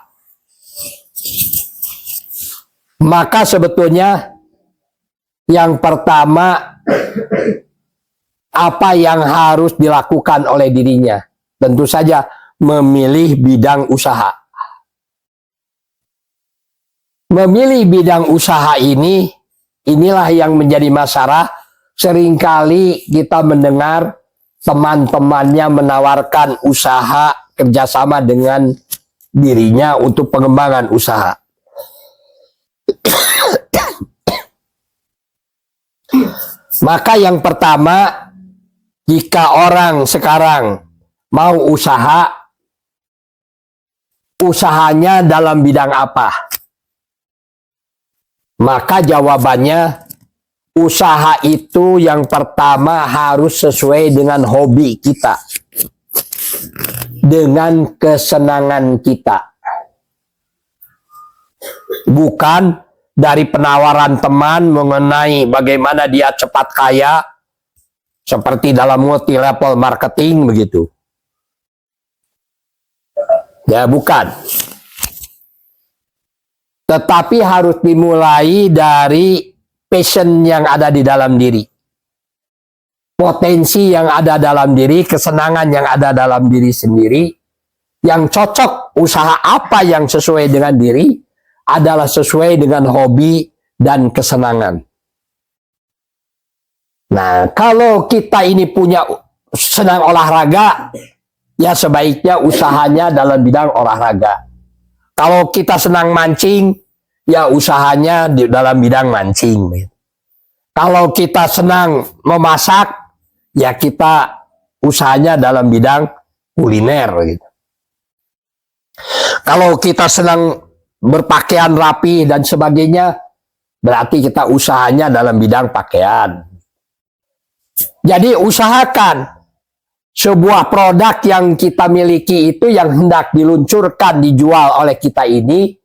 Maka sebetulnya yang pertama, apa yang harus dilakukan oleh dirinya? Tentu saja memilih bidang usaha. Memilih bidang usaha ini, inilah yang menjadi masalah. Seringkali kita mendengar teman-temannya menawarkan usaha kerjasama dengan dirinya untuk pengembangan usaha. Maka yang pertama, jika orang sekarang mau usaha, usahanya dalam bidang apa? Maka jawabannya, usaha itu yang pertama harus sesuai dengan hobi kita, dengan kesenangan kita. Bukan dari penawaran teman mengenai bagaimana dia cepat kaya, seperti dalam multi level marketing begitu. Ya, bukan. Tetapi harus dimulai dari passion yang ada di dalam diri. Potensi yang ada dalam diri, kesenangan yang ada dalam diri sendiri, yang cocok usaha apa yang sesuai dengan diri, adalah sesuai dengan hobi dan kesenangan. Nah, kalau kita ini punya senang olahraga, ya sebaiknya usahanya dalam bidang olahraga. Kalau kita senang mancing, ya usahanya di dalam bidang mancing. Kalau kita senang memasak, ya kita usahanya dalam bidang kuliner. Gitu. Kalau kita senang berpakaian rapi dan sebagainya, berarti kita usahanya dalam bidang pakaian. Jadi usahakan sebuah produk yang kita miliki itu yang hendak diluncurkan, dijual oleh kita ini,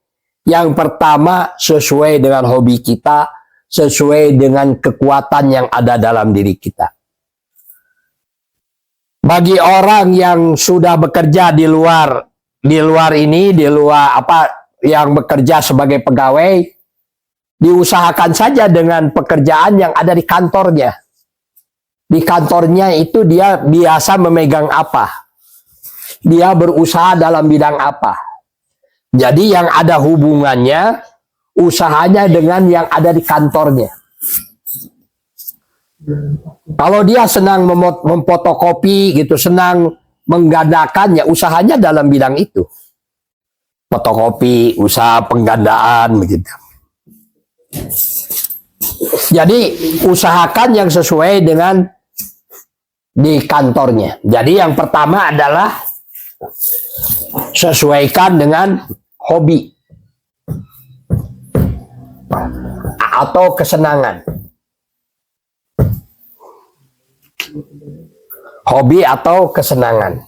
yang pertama sesuai dengan hobi kita, sesuai dengan kekuatan yang ada dalam diri kita. Bagi orang yang sudah bekerja di luar yang bekerja sebagai pegawai, diusahakan saja dengan pekerjaan yang ada di kantornya. Di kantornya itu dia biasa memegang apa? Dia berusaha dalam bidang apa? Jadi yang ada hubungannya, usahanya dengan yang ada di kantornya. Kalau dia senang memfotokopi gitu, senang menggandakan, ya usahanya dalam bidang itu. Fotokopi, usaha penggandaan begitu. Jadi usahakan yang sesuai dengan di kantornya. Jadi yang pertama adalah sesuaikan dengan hobi atau kesenangan. Hobi atau kesenangan.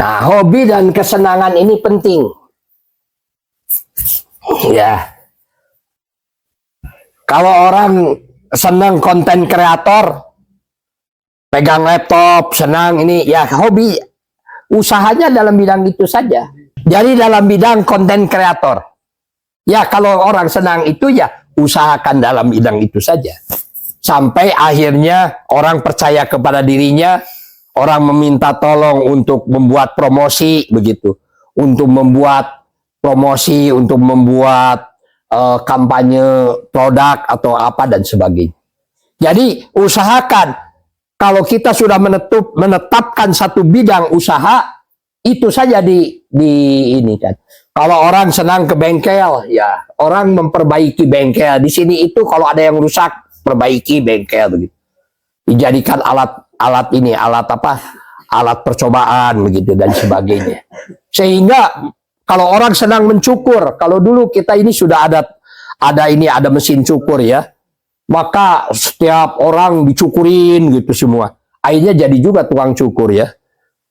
Nah, hobi dan kesenangan ini penting. Ya. Kalau orang senang konten kreator, pegang laptop, senang ini, ya hobi. Usahanya dalam bidang itu saja. Jadi dalam bidang konten kreator. Ya, kalau orang senang itu, ya usahakan dalam bidang itu saja. Sampai akhirnya orang percaya kepada dirinya, orang meminta tolong untuk membuat promosi, begitu. Untuk membuat promosi, untuk membuat kampanye produk atau apa dan sebagainya. Jadi usahakan, kalau kita sudah menetapkan satu bidang usaha, itu saja ini kan. Kalau orang senang ke bengkel, ya orang memperbaiki bengkel. Di sini itu kalau ada yang rusak, perbaiki bengkel begitu. Dijadikan alat percobaan begitu dan sebagainya. Sehingga kalau orang senang mencukur, kalau dulu kita ini sudah ada mesin cukur ya. Maka setiap orang dicukurin gitu semua. Akhirnya jadi juga tukang cukur ya.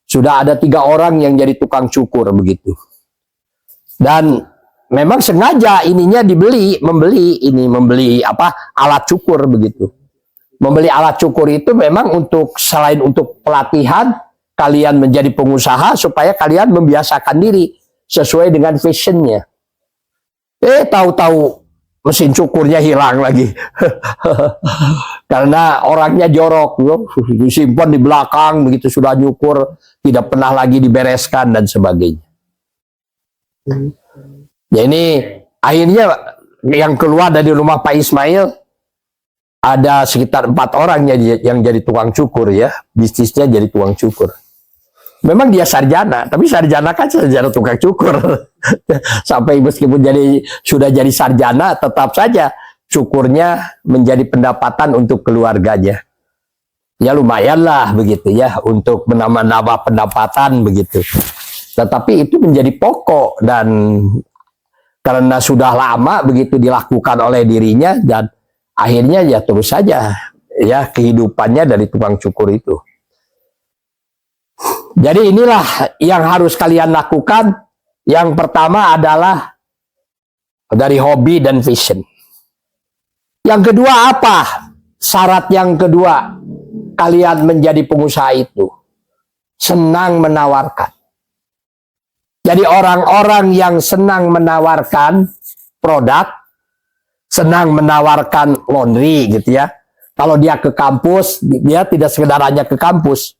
Sudah ada 3 orang yang jadi tukang cukur begitu. Dan memang sengaja ininya membeli alat cukur begitu. Membeli alat cukur itu memang selain untuk pelatihan, kalian menjadi pengusaha supaya kalian membiasakan diri sesuai dengan fashionnya. Tahu-tahu mesin cukurnya hilang lagi. Karena orangnya jorok, disimpan di belakang, begitu sudah nyukur, tidak pernah lagi dibereskan dan sebagainya. Ya ini akhirnya yang keluar dari rumah Pak Ismail, ada sekitar 4 orang yang jadi tukang cukur ya. Bisnisnya jadi tukang cukur. Memang dia sarjana, tapi sarjana kan sarjana tukang cukur. Sampai meskipun sudah jadi sarjana, tetap saja cukurnya menjadi pendapatan untuk keluarganya. Ya lumayan lah begitu ya, untuk menambah pendapatan begitu. Tetapi itu menjadi pokok, dan karena sudah lama begitu dilakukan oleh dirinya, dan akhirnya ya terus saja ya kehidupannya dari tukang cukur itu. Jadi inilah yang harus kalian lakukan. Yang pertama adalah dari hobi dan vision. Yang kedua apa? Syarat yang kedua kalian menjadi pengusaha itu senang menawarkan. Jadi orang-orang yang senang menawarkan produk, senang menawarkan laundry gitu ya. Kalau dia ke kampus, dia tidak sekedar hanya ke kampus,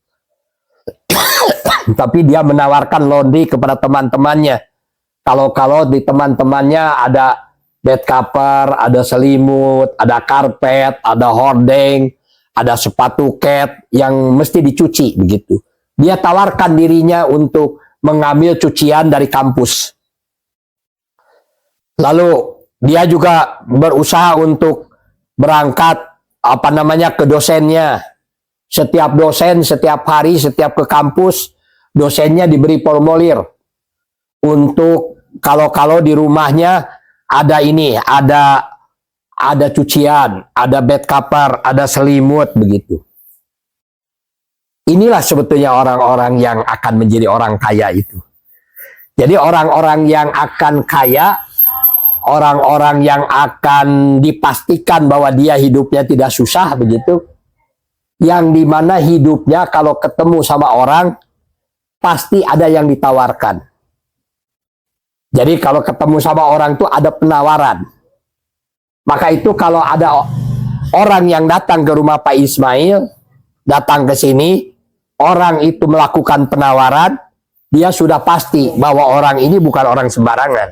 tapi dia menawarkan laundry kepada teman-temannya. Kalau di teman-temannya ada bed cover, ada selimut, ada karpet, ada hordeng, ada sepatu cat yang mesti dicuci begitu. Dia tawarkan dirinya untuk mengambil cucian dari kampus. Lalu dia juga berusaha untuk berangkat ke dosennya. Setiap dosen, setiap hari, setiap ke kampus, dosennya diberi formulir untuk kalau di rumahnya ada ada cucian, ada bed cover, ada selimut begitu. Inilah sebetulnya orang-orang yang akan menjadi orang kaya itu. Jadi orang-orang yang akan kaya, orang-orang yang akan dipastikan bahwa dia hidupnya tidak susah begitu, yang dimana hidupnya kalau ketemu sama orang pasti ada yang ditawarkan. Jadi kalau ketemu sama orang itu ada penawaran. Maka itu kalau ada orang yang datang ke rumah Pak Ismail, datang ke sini, orang itu melakukan penawaran, dia sudah pasti bahwa orang ini bukan orang sembarangan.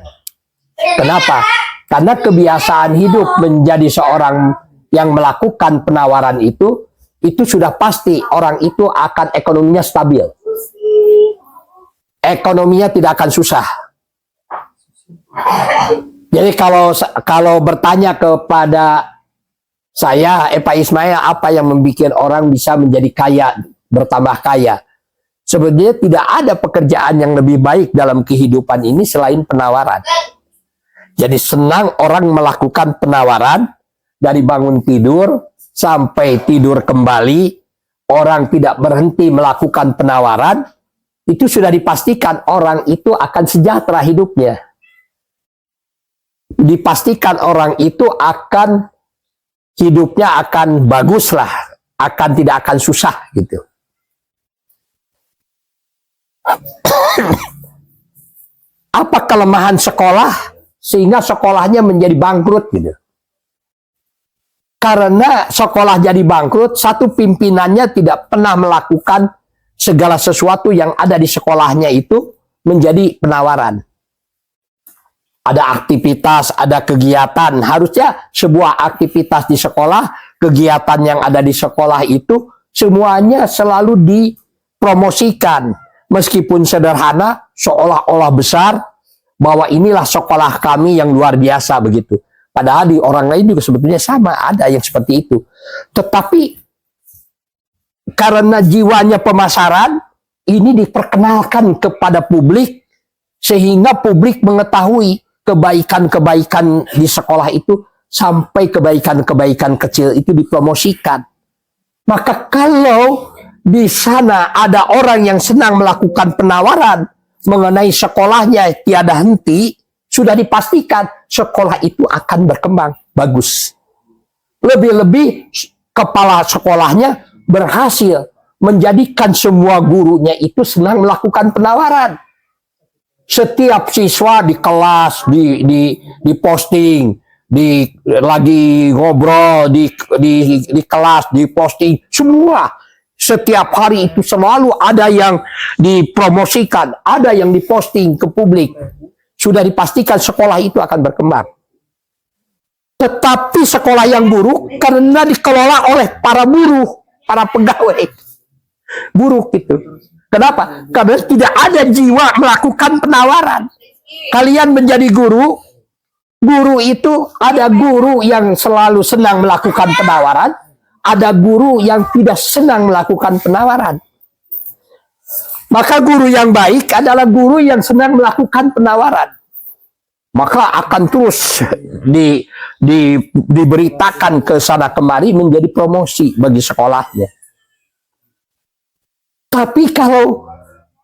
Kenapa? Karena kebiasaan hidup menjadi seorang yang melakukan penawaran itu sudah pasti orang itu akan ekonominya stabil. Ekonominya tidak akan susah. Jadi kalau bertanya kepada saya, Pak Ismail, apa yang membuat orang bisa menjadi kaya, bertambah kaya? Sebenarnya tidak ada pekerjaan yang lebih baik dalam kehidupan ini selain penawaran. Jadi senang orang melakukan penawaran, dari bangun tidur sampai tidur kembali, orang tidak berhenti melakukan penawaran, itu sudah dipastikan orang itu akan sejahtera hidupnya. Dipastikan orang itu akan hidupnya akan bagus lah, tidak akan susah gitu. Apa kelemahan sekolah sehingga sekolahnya menjadi bangkrut gitu? Karena sekolah jadi bangkrut, satu pimpinannya tidak pernah melakukan segala sesuatu yang ada di sekolahnya itu menjadi penawaran. Ada aktivitas, ada kegiatan. Harusnya sebuah aktivitas di sekolah, kegiatan yang ada di sekolah itu semuanya selalu dipromosikan. Meskipun sederhana, seolah-olah besar, bahwa inilah sekolah kami yang luar biasa begitu. Padahal di orang lain juga sebetulnya sama, ada yang seperti itu. Tetapi karena jiwanya pemasaran, ini diperkenalkan kepada publik, sehingga publik mengetahui kebaikan-kebaikan di sekolah itu, sampai kebaikan-kebaikan kecil itu dipromosikan. Maka kalau di sana ada orang yang senang melakukan penawaran mengenai sekolahnya tiada henti, sudah dipastikan sekolah itu akan berkembang bagus. Lebih-lebih kepala sekolahnya berhasil menjadikan semua gurunya itu senang melakukan penawaran. Setiap siswa di kelas di posting, lagi ngobrol di kelas, di posting, semua. Setiap hari itu selalu ada yang dipromosikan, ada yang diposting ke publik. Sudah dipastikan sekolah itu akan berkembang. Tetapi sekolah yang buruk karena dikelola oleh para buruh, para pegawai. Buruk itu. Kenapa? Karena tidak ada jiwa melakukan penawaran. Kalian menjadi guru, guru itu ada guru yang selalu senang melakukan penawaran, ada guru yang tidak senang melakukan penawaran. Maka guru yang baik adalah guru yang senang melakukan penawaran. Maka akan terus diberitakan ke sana kemari menjadi promosi bagi sekolahnya. Tapi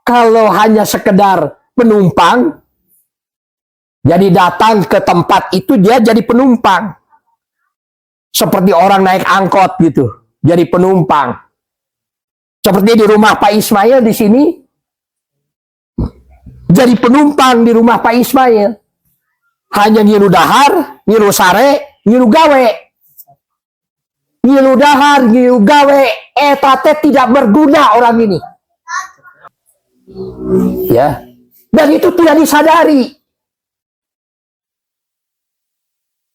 kalau hanya sekedar penumpang, jadi datang ke tempat itu dia jadi penumpang. Seperti orang naik angkot gitu, jadi penumpang. Seperti di rumah Pak Ismail di sini, jadi penumpang di rumah Pak Ismail. Hanya ngilu dahar, ngilu sare, ngilu gawe. Ngilu dahar, ngilu gawe, etate tidak berguna orang ini. Ya, dan itu tidak disadari.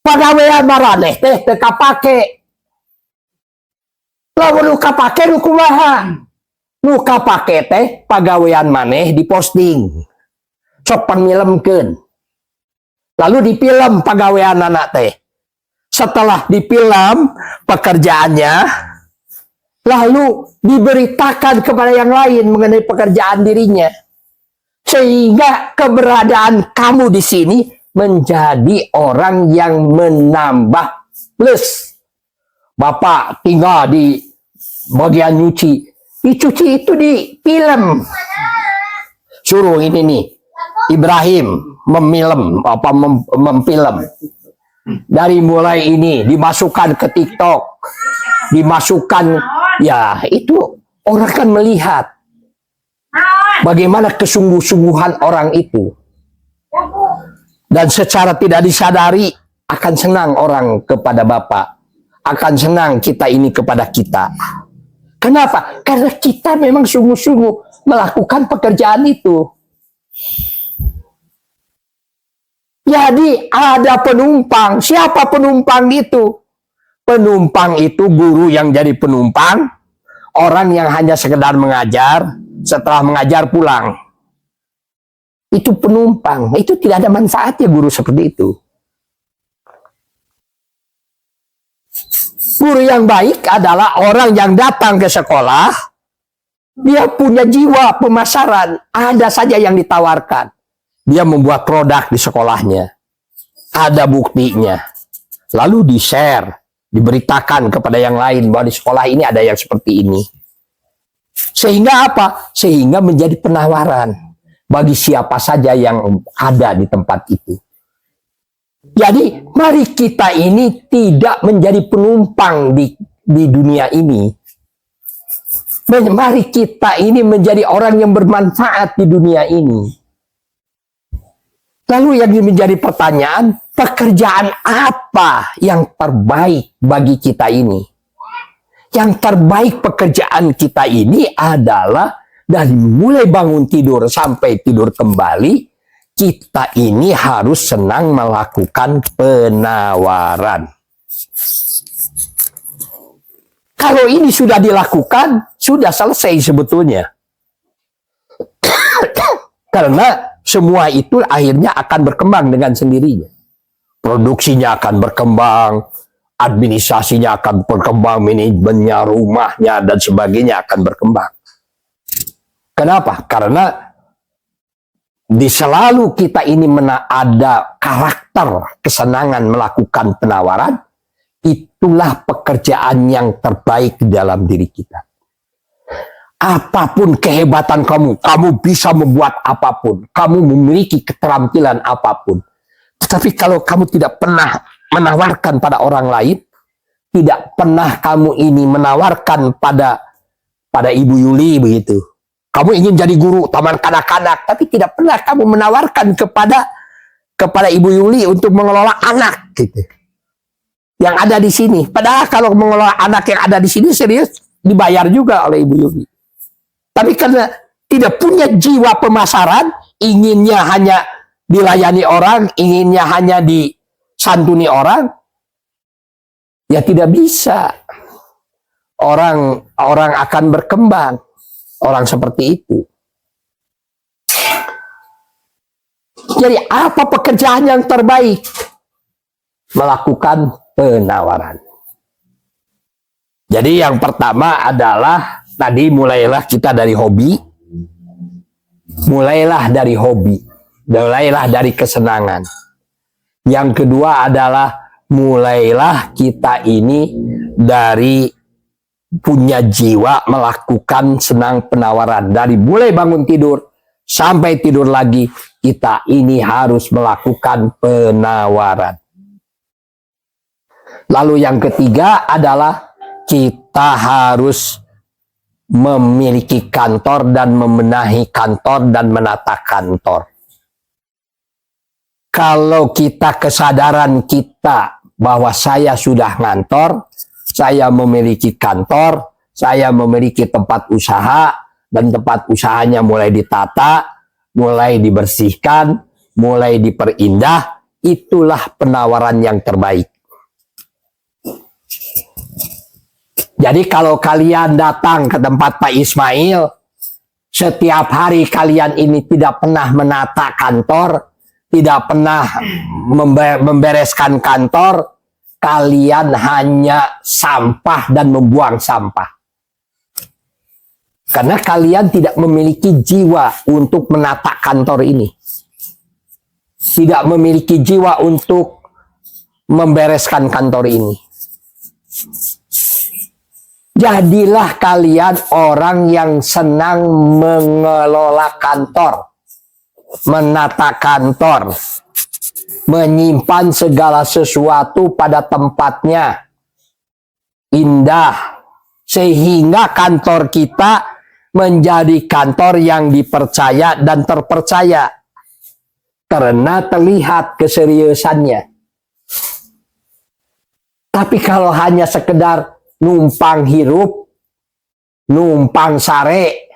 Pagawean maraneh teh teka pake. Lalu luka pake nu kumaha. Luka pake teh pagawean maneh diposting. Sok pamilemkeun. Lalu dipilem pagawean anak teh. Setelah dipilem pekerjaannya, lalu diberitakan kepada yang lain mengenai pekerjaan dirinya. Sehingga keberadaan kamu di sini menjadi orang yang menambah plus. Bapak tinggal di bagian nyuci. Dicuci itu di film. Suruh ini nih, Ibrahim memfilm. Dari mulai ini dimasukkan ke TikTok. Dimasukkan, ya itu orang kan melihat bagaimana kesungguh-sungguhan orang itu. Dan secara tidak disadari akan senang orang kepada Bapak. Akan senang kita ini kepada kita. Kenapa? Karena kita memang sungguh-sungguh melakukan pekerjaan itu. Jadi ada penumpang. Siapa penumpang itu? Penumpang itu guru yang jadi penumpang. Orang yang hanya sekedar mengajar. Setelah mengajar pulang. Itu penumpang. Itu tidak ada manfaatnya guru seperti itu. Guru yang baik adalah orang yang datang ke sekolah. Dia punya jiwa pemasaran. Ada saja yang ditawarkan. Dia membuat produk di sekolahnya. Ada buktinya. Lalu di-share. Diberitakan kepada yang lain bahwa di sekolah ini ada yang seperti ini. Sehingga apa? Sehingga menjadi penawaran bagi siapa saja yang ada di tempat itu. Jadi mari kita ini tidak menjadi penumpang di dunia ini. Mari kita ini menjadi orang yang bermanfaat di dunia ini. Lalu yang menjadi pertanyaan, pekerjaan apa yang terbaik bagi kita ini? Yang terbaik pekerjaan kita ini adalah dari mulai bangun tidur sampai tidur kembali, kita ini harus senang melakukan penawaran. Kalau ini sudah dilakukan, sudah selesai sebetulnya. Karena semua itu akhirnya akan berkembang dengan sendirinya. Produksinya akan berkembang, administrasinya akan berkembang, manajemennya, rumahnya, dan sebagainya akan berkembang. Kenapa? Karena selalu kita ini ada karakter kesenangan melakukan penawaran, itulah pekerjaan yang terbaik dalam diri kita. Apapun kehebatan kamu, kamu bisa membuat apapun, kamu memiliki keterampilan apapun. Tapi kalau kamu tidak pernah menawarkan pada orang lain, tidak pernah kamu ini menawarkan pada Ibu Yuli begitu. Kamu ingin jadi guru taman kanak-kanak, tapi tidak pernah kamu menawarkan kepada Ibu Yuli untuk mengelola anak gitu. Yang ada di sini. Padahal kalau mengelola anak yang ada di sini serius dibayar juga oleh Ibu Yuli. Tapi karena tidak punya jiwa pemasaran, inginnya hanya dilayani orang, inginnya hanya disantuni orang, ya tidak bisa. Orang akan berkembang. Orang seperti itu. Jadi apa pekerjaan yang terbaik? Melakukan penawaran. Jadi yang pertama adalah tadi mulailah kita dari hobi. Mulailah dari hobi. Mulailah dari kesenangan. Yang kedua adalah mulailah kita ini dari punya jiwa melakukan senang penawaran. Dari mulai bangun tidur sampai tidur lagi, kita ini harus melakukan penawaran. Lalu yang ketiga adalah kita harus memiliki kantor dan membenahi kantor dan menata kantor. Kalau kita kesadaran kita bahwa saya sudah ngantor, saya memiliki kantor, saya memiliki tempat usaha, dan tempat usahanya mulai ditata, mulai dibersihkan, mulai diperindah, itulah penawaran yang terbaik. Jadi kalau kalian datang ke tempat Pak Ismail, setiap hari kalian ini tidak pernah menata kantor, tidak pernah membereskan kantor, kalian hanya sampah dan membuang sampah. Karena kalian tidak memiliki jiwa untuk menata kantor ini. Tidak memiliki jiwa untuk membereskan kantor ini. Jadilah kalian orang yang senang mengelola kantor, menata kantor, menyimpan segala sesuatu pada tempatnya, indah, sehingga kantor kita menjadi kantor yang dipercaya dan terpercaya, karena terlihat keseriusannya. Tapi kalau hanya sekedar numpang hirup, numpang sare,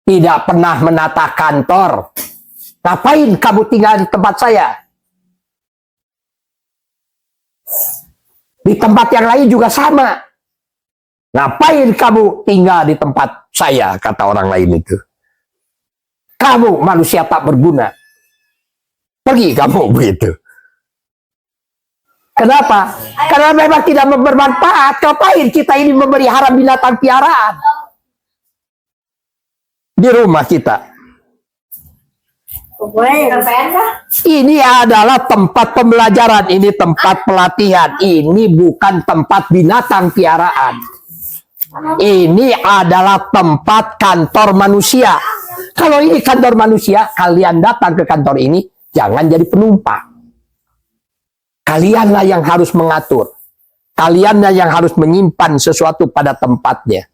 tidak pernah menata kantor, ngapain kamu tinggal di tempat saya? Di tempat yang lain juga sama. Ngapain kamu tinggal di tempat saya, kata orang lain itu. Kamu manusia tak berguna. Pergi kamu begitu. Kenapa? Karena memang tidak bermanfaat. Ngapain kita ini memelihara binatang piaraan di rumah kita? Ini adalah tempat pembelajaran, ini tempat pelatihan, ini bukan tempat binatang piaraan. Ini adalah tempat kantor manusia. Kalau ini kantor manusia, kalian datang ke kantor ini, jangan jadi penumpang. Kalianlah yang harus mengatur. Kalianlah yang harus menyimpan sesuatu pada tempatnya.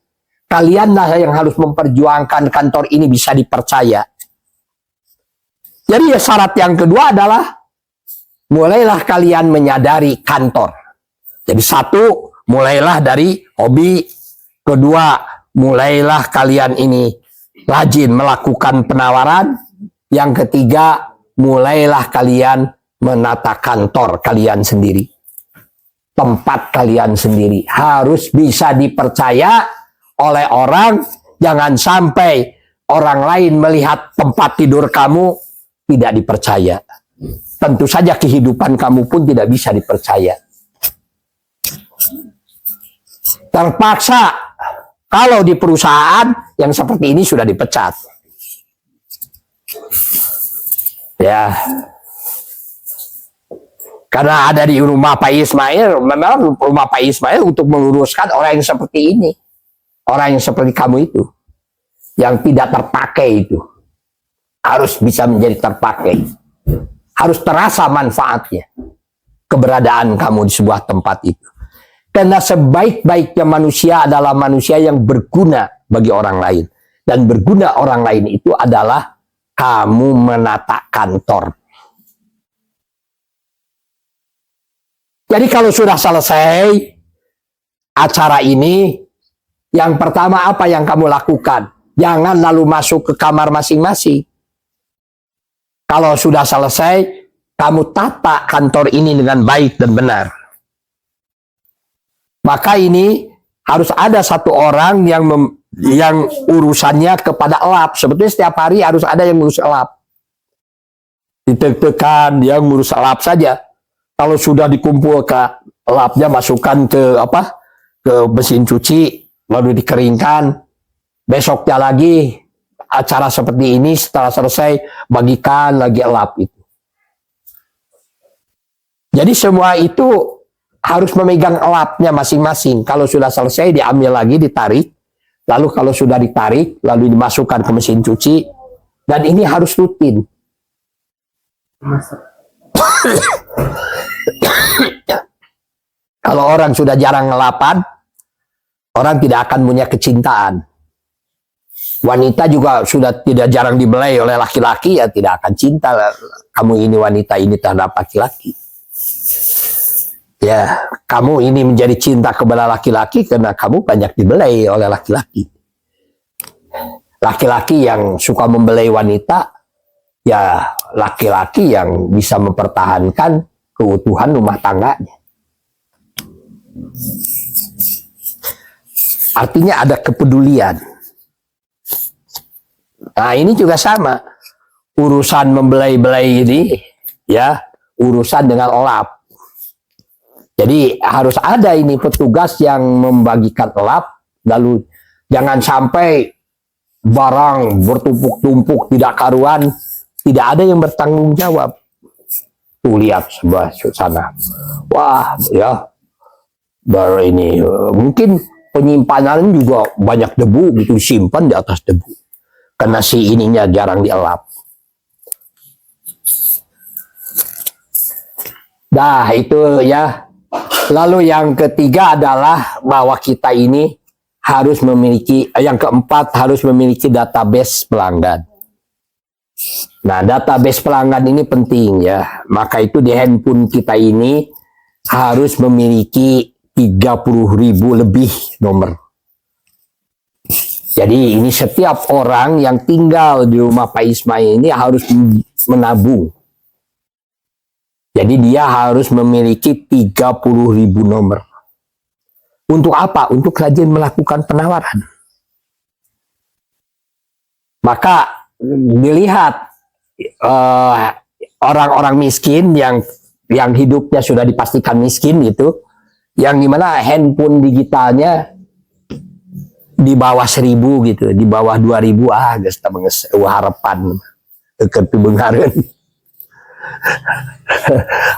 Kalianlah yang harus memperjuangkan kantor ini bisa dipercaya. Jadi syarat yang kedua adalah mulailah kalian menyadari kantor. Jadi satu, mulailah dari hobi. Kedua, mulailah kalian ini rajin melakukan penawaran. Yang ketiga, mulailah kalian menata kantor kalian sendiri. Tempat kalian sendiri harus bisa dipercaya oleh orang. Jangan sampai orang lain melihat tempat tidur kamu tidak dipercaya. Tentu saja kehidupan kamu pun tidak bisa dipercaya. Terpaksa kalau di perusahaan yang seperti ini sudah dipecat. Ya. Karena ada di rumah Pak Ismail, memang rumah Pak Ismail untuk meluruskan orang yang seperti ini. Orang yang seperti kamu itu. Yang tidak terpakai itu. Harus bisa menjadi terpakai. Harus terasa manfaatnya. Keberadaan kamu di sebuah tempat itu. Karena sebaik-baiknya manusia adalah manusia yang berguna bagi orang lain. Dan berguna orang lain itu adalah kamu menata kantor. Jadi kalau sudah selesai acara ini, yang pertama apa yang kamu lakukan? Jangan lalu masuk ke kamar masing-masing. Kalau sudah selesai, kamu tata kantor ini dengan baik dan benar. Maka ini harus ada satu orang yang urusannya kepada lab. Sebetulnya setiap hari harus ada yang ngurus lab. Ditekan, dia ngurus lab saja. Kalau sudah dikumpul ke labnya, masukkan ke mesin cuci, lalu dikeringkan. Besoknya lagi acara seperti ini, setelah selesai bagikan lagi lab itu. Jadi semua itu harus memegang labnya masing-masing. Kalau sudah selesai diambil lagi, ditarik. Lalu kalau sudah ditarik, lalu dimasukkan ke mesin cuci. Dan ini harus rutin. Kalau orang sudah jarang ngelapan, orang tidak akan punya kecintaan. Wanita juga sudah tidak jarang dibelai oleh laki-laki, ya tidak akan cinta. Kamu ini wanita ini terhadap laki-laki. Ya, kamu ini menjadi cinta kepada laki-laki karena kamu banyak dibelai oleh laki-laki. Laki-laki yang suka membelai wanita, ya laki-laki yang bisa mempertahankan keutuhan rumah tangganya. Artinya ada kepedulian. Nah ini juga sama. Urusan membelai-belai ini, ya urusan dengan lab. Jadi harus ada ini petugas yang membagikan lab, lalu jangan sampai barang bertumpuk-tumpuk tidak karuan, tidak ada yang bertanggung jawab. Tuh lihat sebelah sana, wah ya, baru ini mungkin penyimpanan juga banyak debu gitu, disimpan di atas debu, karena si ininya jarang dielap. Nah itu ya. Lalu yang ketiga adalah bahwa kita ini harus memiliki, yang keempat harus memiliki database pelanggan. Nah, database pelanggan ini penting ya. Maka itu di handphone kita ini harus memiliki 30.000 lebih nomor. Jadi ini setiap orang yang tinggal di rumah Pak Ismail ini harus menabung. Jadi dia harus memiliki 30.000 nomor. Untuk apa? Untuk rajin melakukan penawaran. Maka dilihat orang-orang miskin yang hidupnya sudah dipastikan miskin gitu, yang dimana handphone digitalnya di bawah 1.000 gitu, di bawah 2.000 geus harapan ketubengareun.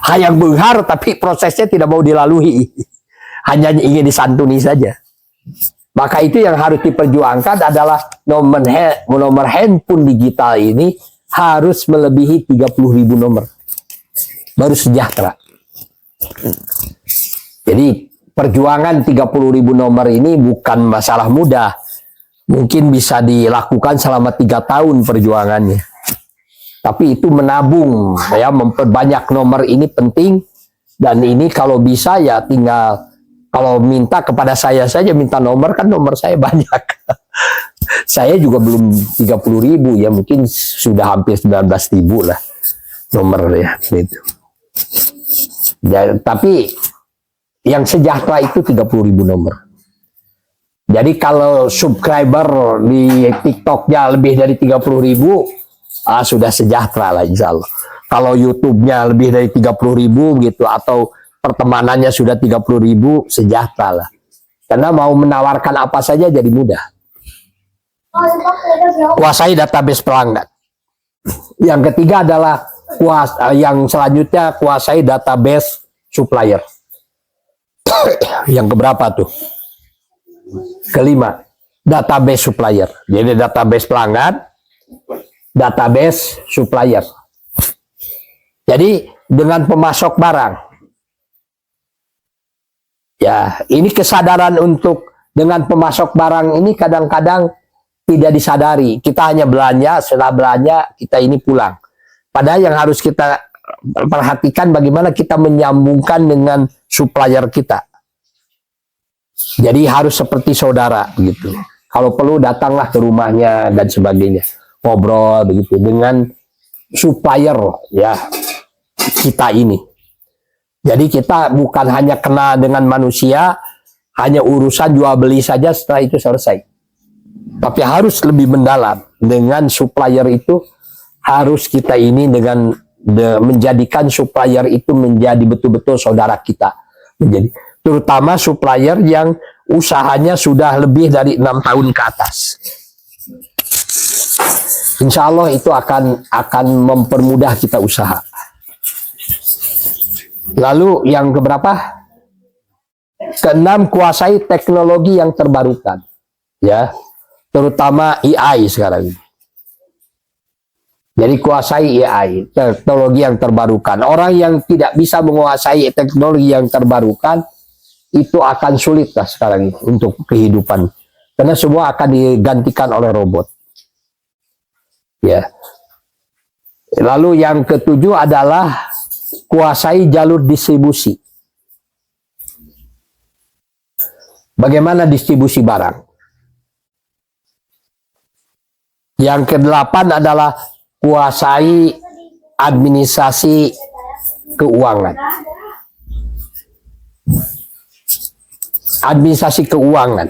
Hayang benghar tapi prosesnya tidak mau dilalui, hanya ingin disantuni saja. Maka itu yang harus diperjuangkan adalah nomor handphone digital ini harus melebihi 30.000 nomor, baru sejahtera. Jadi perjuangan 30.000 nomor ini bukan masalah mudah, mungkin bisa dilakukan selama 3 tahun perjuangannya. Tapi itu menabung, ya, memperbanyak nomor ini penting. Dan ini kalau bisa ya tinggal, kalau minta kepada saya saja minta nomor, kan nomor saya banyak. Saya juga belum 30.000 ya, mungkin sudah hampir 19.000 lah nomor ya gitu. Ya, tapi yang sejahtera itu 30.000 nomor. Jadi kalau subscriber di TikToknya lebih dari 30.000, sudah sejahtera lah insya Allah. Kalau YouTube-nya lebih dari 30.000 gitu, atau pertemanannya sudah 30.000, sejahtera lah. Karena mau menawarkan apa saja jadi mudah. Kuasai database pelanggan. Yang ketiga adalah yang selanjutnya kuasai database supplier. Yang keberapa tuh? Kelima, database supplier. Jadi database pelanggan, database supplier. Jadi dengan pemasok barang. Ya, ini kesadaran untuk dengan pemasok barang ini kadang-kadang tidak disadari. Kita hanya belanja, setelah belanja kita ini pulang. Padahal yang harus kita perhatikan bagaimana kita menyambungkan dengan supplier kita. Jadi harus seperti saudara begitu. Kalau perlu datanglah ke rumahnya dan sebagainya. Ngobrol begitu dengan supplier ya kita ini. Jadi kita bukan hanya kena dengan manusia, hanya urusan jual beli saja setelah itu selesai. Tapi harus lebih mendalam dengan supplier itu, harus kita ini dengan menjadikan supplier itu menjadi betul-betul saudara kita. Menjadi terutama supplier yang usahanya sudah lebih dari 6 tahun ke atas. Insya Allah itu akan mempermudah kita usaha. Lalu yang keberapa? Keenam, kuasai teknologi yang terbarukan, ya, terutama AI sekarang. Jadi kuasai AI, teknologi yang terbarukan. Orang yang tidak bisa menguasai teknologi yang terbarukan itu akan sulit lah sekarang ini untuk kehidupan, karena semua akan digantikan oleh robot. Ya. Lalu yang ketujuh adalah kuasai jalur distribusi. Bagaimana distribusi barang? Yang kedelapan adalah kuasai administrasi keuangan. Administrasi keuangan,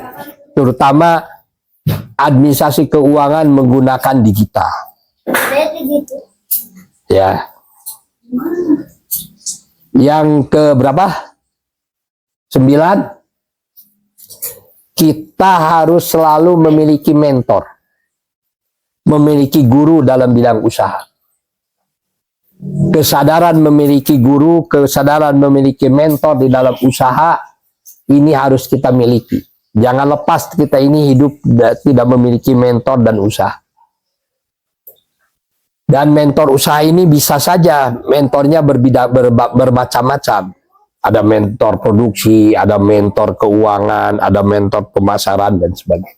terutama administrasi keuangan menggunakan digital. Ya. Yang ke berapa? 9. Kita harus selalu memiliki mentor, memiliki guru dalam bidang usaha. Kesadaran memiliki guru, kesadaran memiliki mentor di dalam usaha, ini harus kita miliki. Jangan lepas kita ini hidup tidak memiliki mentor dan usaha. Dan mentor usaha ini bisa saja mentornya bermacam-macam. Ada mentor produksi, ada mentor keuangan, ada mentor pemasaran dan sebagainya.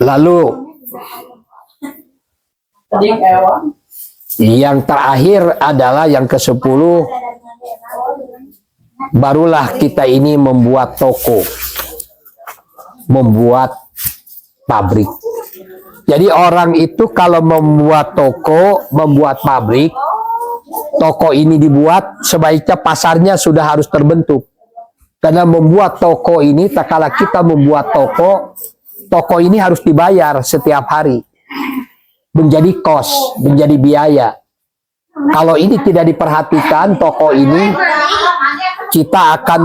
Lalu yang terakhir adalah yang ke-10, barulah kita ini membuat toko, membuat pabrik. Jadi orang itu kalau membuat toko, membuat pabrik, toko ini dibuat, sebaiknya pasarnya sudah harus terbentuk. Karena membuat toko ini, tak kala kita membuat toko ini harus dibayar setiap hari. Menjadi cost, menjadi biaya. Kalau ini tidak diperhatikan, toko ini, kita akan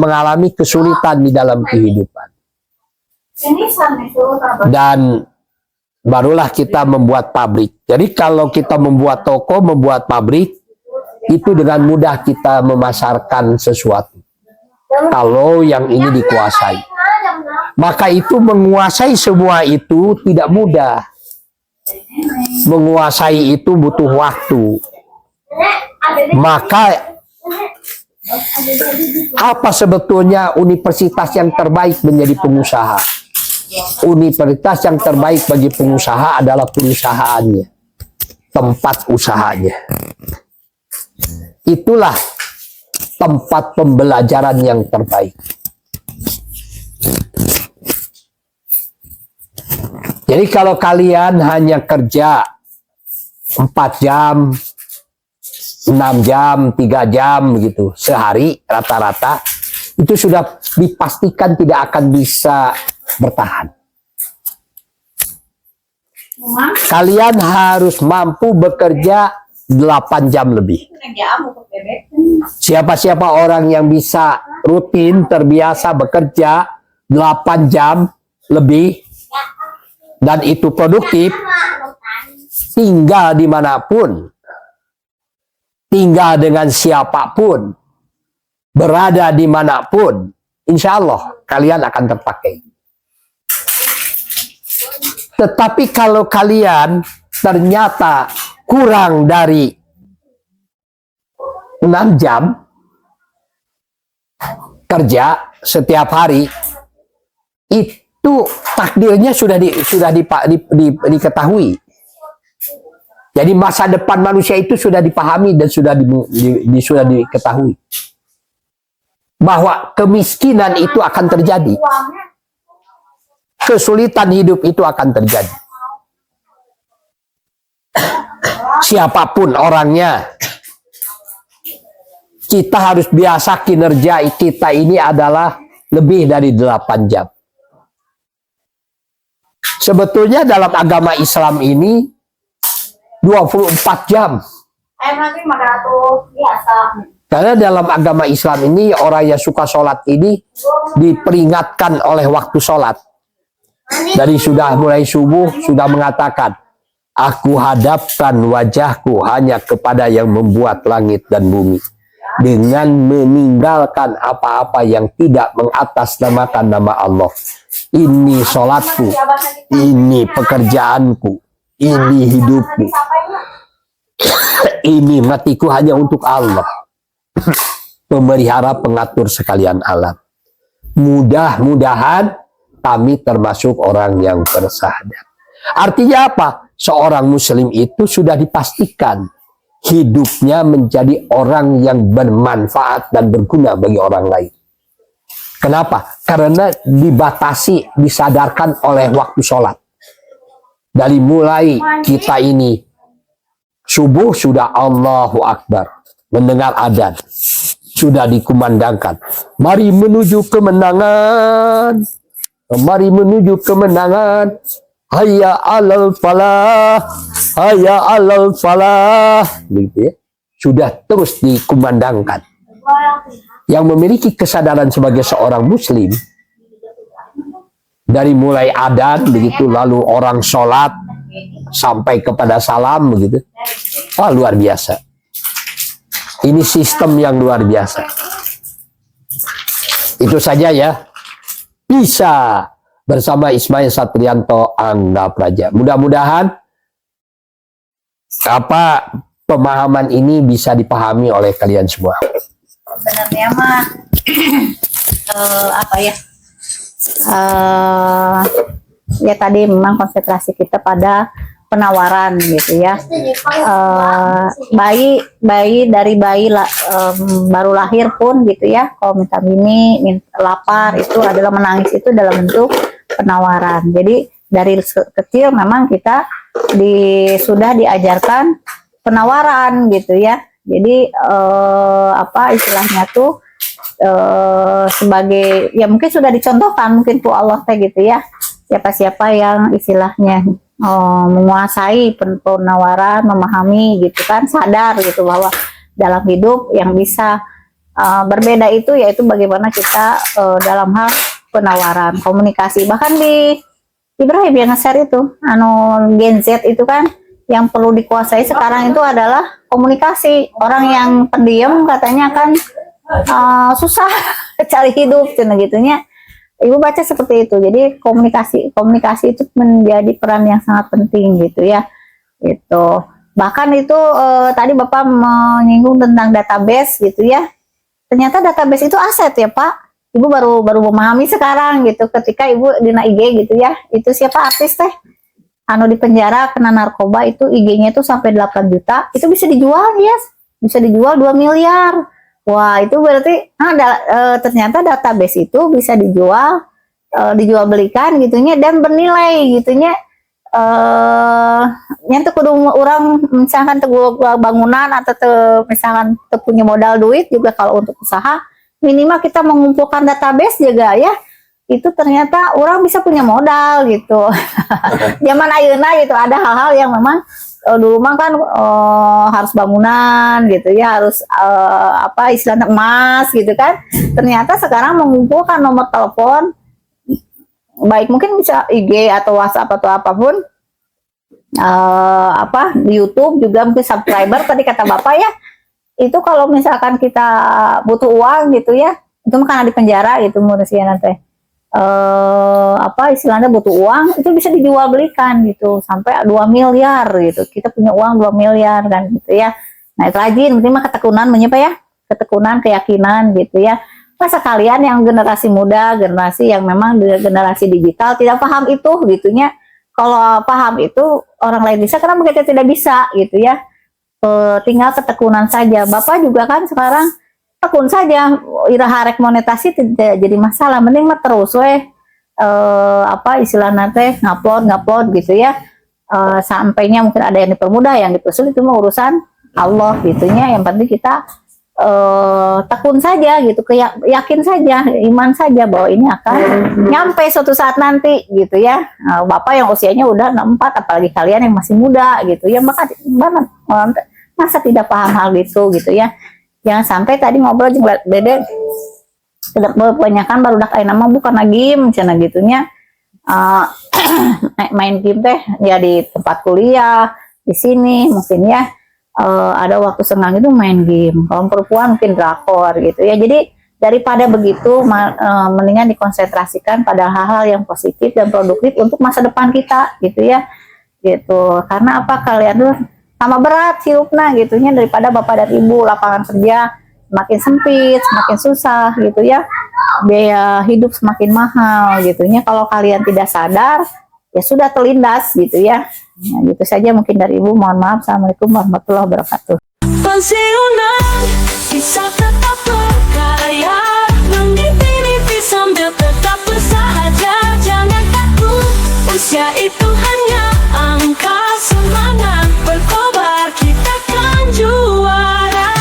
mengalami kesulitan di dalam kehidupan. Dan barulah kita membuat pabrik. Jadi kalau kita membuat toko, membuat pabrik, itu dengan mudah kita memasarkan sesuatu. Kalau yang ini dikuasai. Maka itu menguasai semua itu tidak mudah. Menguasai itu butuh waktu. Maka apa sebetulnya universitas yang terbaik menjadi pengusaha? Universitas yang terbaik bagi pengusaha adalah perusahaannya, tempat usahanya. Itulah tempat pembelajaran yang terbaik. Jadi kalau kalian hanya kerja 4 jam, 6 jam, 3 jam gitu sehari rata-rata, itu sudah dipastikan tidak akan bisa bertahan. Kalian harus mampu bekerja 8 jam lebih. Siapa-siapa orang yang bisa rutin terbiasa bekerja 8 jam lebih dan itu produktif, tinggal dimanapun, tinggal dengan siapapun, berada dimanapun, insya Allah kalian akan terpakai. Tetapi kalau kalian ternyata kurang dari 6 jam kerja setiap hari, itu takdirnya sudah diketahui. Jadi masa depan manusia itu sudah dipahami dan sudah diketahui bahwa kemiskinan itu akan terjadi, kesulitan hidup itu akan terjadi. Siapapun orangnya, kita harus biasa kinerja kita ini adalah lebih dari 8 jam. Sebetulnya dalam agama Islam ini 24 jam. Karena dalam agama Islam ini orang yang suka sholat ini diperingatkan oleh waktu sholat. Dari sudah mulai subuh sudah mengatakan, aku hadapkan wajahku hanya kepada yang membuat langit dan bumi, dengan meninggalkan apa-apa yang tidak mengatasnamakan nama Allah. Ini sholatku, ini pekerjaanku, ini hidupku, ini matiku hanya untuk Allah. Memelihara pengatur sekalian alam. Mudah-mudahan kami termasuk orang yang bersahadat. Artinya apa? Seorang muslim itu sudah dipastikan hidupnya menjadi orang yang bermanfaat dan berguna bagi orang lain. Kenapa? Karena dibatasi, disadarkan oleh waktu sholat. Dari mulai kita ini subuh sudah Allahu Akbar, mendengar adzan, sudah dikumandangkan. Mari menuju kemenangan. Mari menuju kemenangan. Hayya alal falah, hayya alal falah. Begitu ya. Sudah terus dikumandangkan. Yang memiliki kesadaran sebagai seorang muslim, dari mulai adzan begitu, lalu orang sholat sampai kepada salam begitu. Wah, luar biasa. Ini sistem yang luar biasa. Itu saja ya. Bisa bersama Ismail Satrianto Angga Praja. Mudah-mudahan pemahaman ini bisa dipahami oleh kalian semua. Sebenarnya mah ya tadi memang konsentrasi kita pada penawaran gitu ya. Bayi dari baru lahir pun gitu ya, kalau minta lapar itu adalah menangis, itu dalam bentuk penawaran. Jadi dari kecil memang kita sudah diajarkan penawaran gitu ya. Jadi istilahnya tuh sebagai ya mungkin sudah dicontohkan mungkin tuh Allah gitu ya, siapa-siapa yang istilahnya menguasai penawaran, memahami gitu kan, sadar gitu bahwa dalam hidup yang bisa berbeda itu yaitu bagaimana kita dalam hal penawaran, komunikasi. Bahkan di Ibrahim yang nge-share itu Gen Z itu kan yang perlu dikuasai sekarang itu adalah komunikasi. Orang yang pendiam katanya kan susah cari hidup gitunya. Ibu baca seperti itu. Jadi komunikasi itu menjadi peran yang sangat penting gitu ya. Itu bahkan itu tadi Bapak menyinggung tentang database gitu ya. Ternyata database itu aset ya Pak. Ibu baru memahami sekarang gitu ketika Ibu di IG gitu ya. Itu siapa artis teh? Di penjara kena narkoba itu IG-nya itu sampai 8 juta, itu bisa dijual ya, bisa dijual 2 miliar. Wah, itu berarti ternyata database itu bisa dijual belikan gitunya dan bernilai gitunya. Nyentuh kudu orang misalkan bangunan atau misalkan punya modal duit juga, kalau untuk usaha minimal kita mengumpulkan database juga ya. Itu ternyata orang bisa punya modal gitu. Zaman ayeuna gitu ada hal-hal yang memang dulu mah kan harus bangunan gitu ya, harus istilahnya emas gitu kan. Ternyata sekarang mengumpulkan nomor telepon, baik mungkin bisa IG atau WhatsApp atau apapun, di YouTube juga mungkin subscriber tadi kata Bapak ya. Itu kalau misalkan kita butuh uang gitu ya, itu mah karena di penjara gitu manusia nanti. apa istilahnya butuh uang, itu bisa dijual belikan gitu sampai 2 miliar gitu. Kita punya uang 2 miliar kan gitu ya. Nah, itu rajin, penting mah ketekunan menyapa ya, ketekunan, keyakinan gitu ya. Masa kalian yang generasi muda, generasi yang memang generasi digital tidak paham itu gitunya. Kalau paham itu orang lain bisa, karena kita tidak bisa gitu ya. Tinggal ketekunan saja. Bapak juga kan sekarang tekun saja, ira harek monetasi tidak jadi masalah, mending mah terus apa istilahnya teh ngupload gitu ya. Sampainya mungkin ada yang dipermudah, yang dipersulit itu mah urusan Allah gitunya. Yang penting kita tekun saja gitu, yakin saja, iman saja bahwa ini akan nyampe suatu saat nanti gitu ya. Bapak yang usianya udah 64, apalagi kalian yang masih muda gitu ya, maka masa tidak paham hal gitu ya. Jangan sampai tadi ngobrol jeung Dede kebanyakan baru dak ayeuna mah bukan game cenah gitunya. Main game teh ya di tempat kuliah, di sini mungkin ya ada waktu senggang itu main game. Kalau perempuan mungkin drakor gitu ya. Jadi daripada begitu mendingan dikonsentrasikan pada hal-hal yang positif dan produktif untuk masa depan kita gitu ya. Gitu. Karena apa, kalian tuh sama berat hidupnya gitunya daripada bapak dan ibu. Lapangan kerja semakin sempit, semakin susah gitu ya, biaya hidup semakin mahal gitunya. Kalau kalian tidak sadar ya sudah terlindas gitu ya. Nah, gitu saja mungkin dari ibu, mohon maaf. Assalamualaikum warahmatullahi wabarakatuh. Pensiunan bisa tetap berkarya, mengimpi sambil tetap bersahaja. Jangan takut, usia itu hanya angka, semangat berkobar, kita kan juara.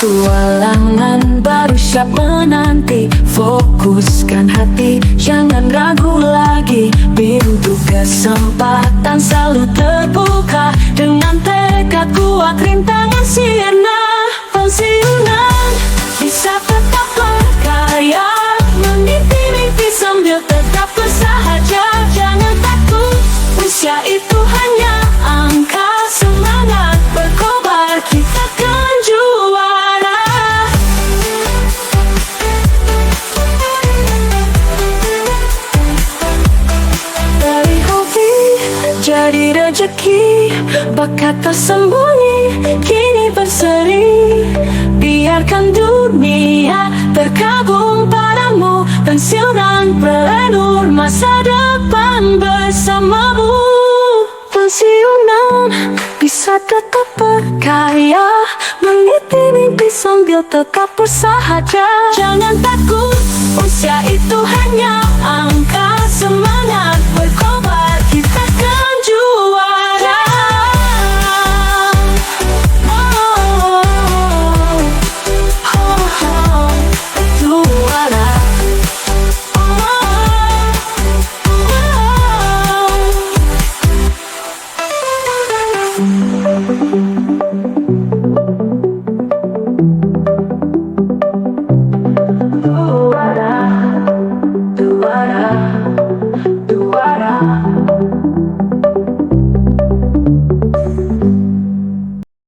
Petualangan baru siap menanti, fokuskan hati, jangan ragu lagi. Pintu kesempatan selalu terbuka, dengan tekad kuat rintangan sirna. Pensiunan bisa tetap berkarya, mimpi sambil tetap bersahaja. Jangan takut, usia itu hanya angka, semangat berkobar, kita kan juara. Dari hobi jadi rezeki, bakat tersembunyi kini berseri. Biarkan dunia terkagum padamu, pensiunan perenur masa depan bersamamu. Pensiunan bisa tetap berkarya, mengikuti mimpi sambil tetap bersahaja. Jangan takut, usia itu hanya angka, semangat berkobar, kita kan juara. Juara. Oh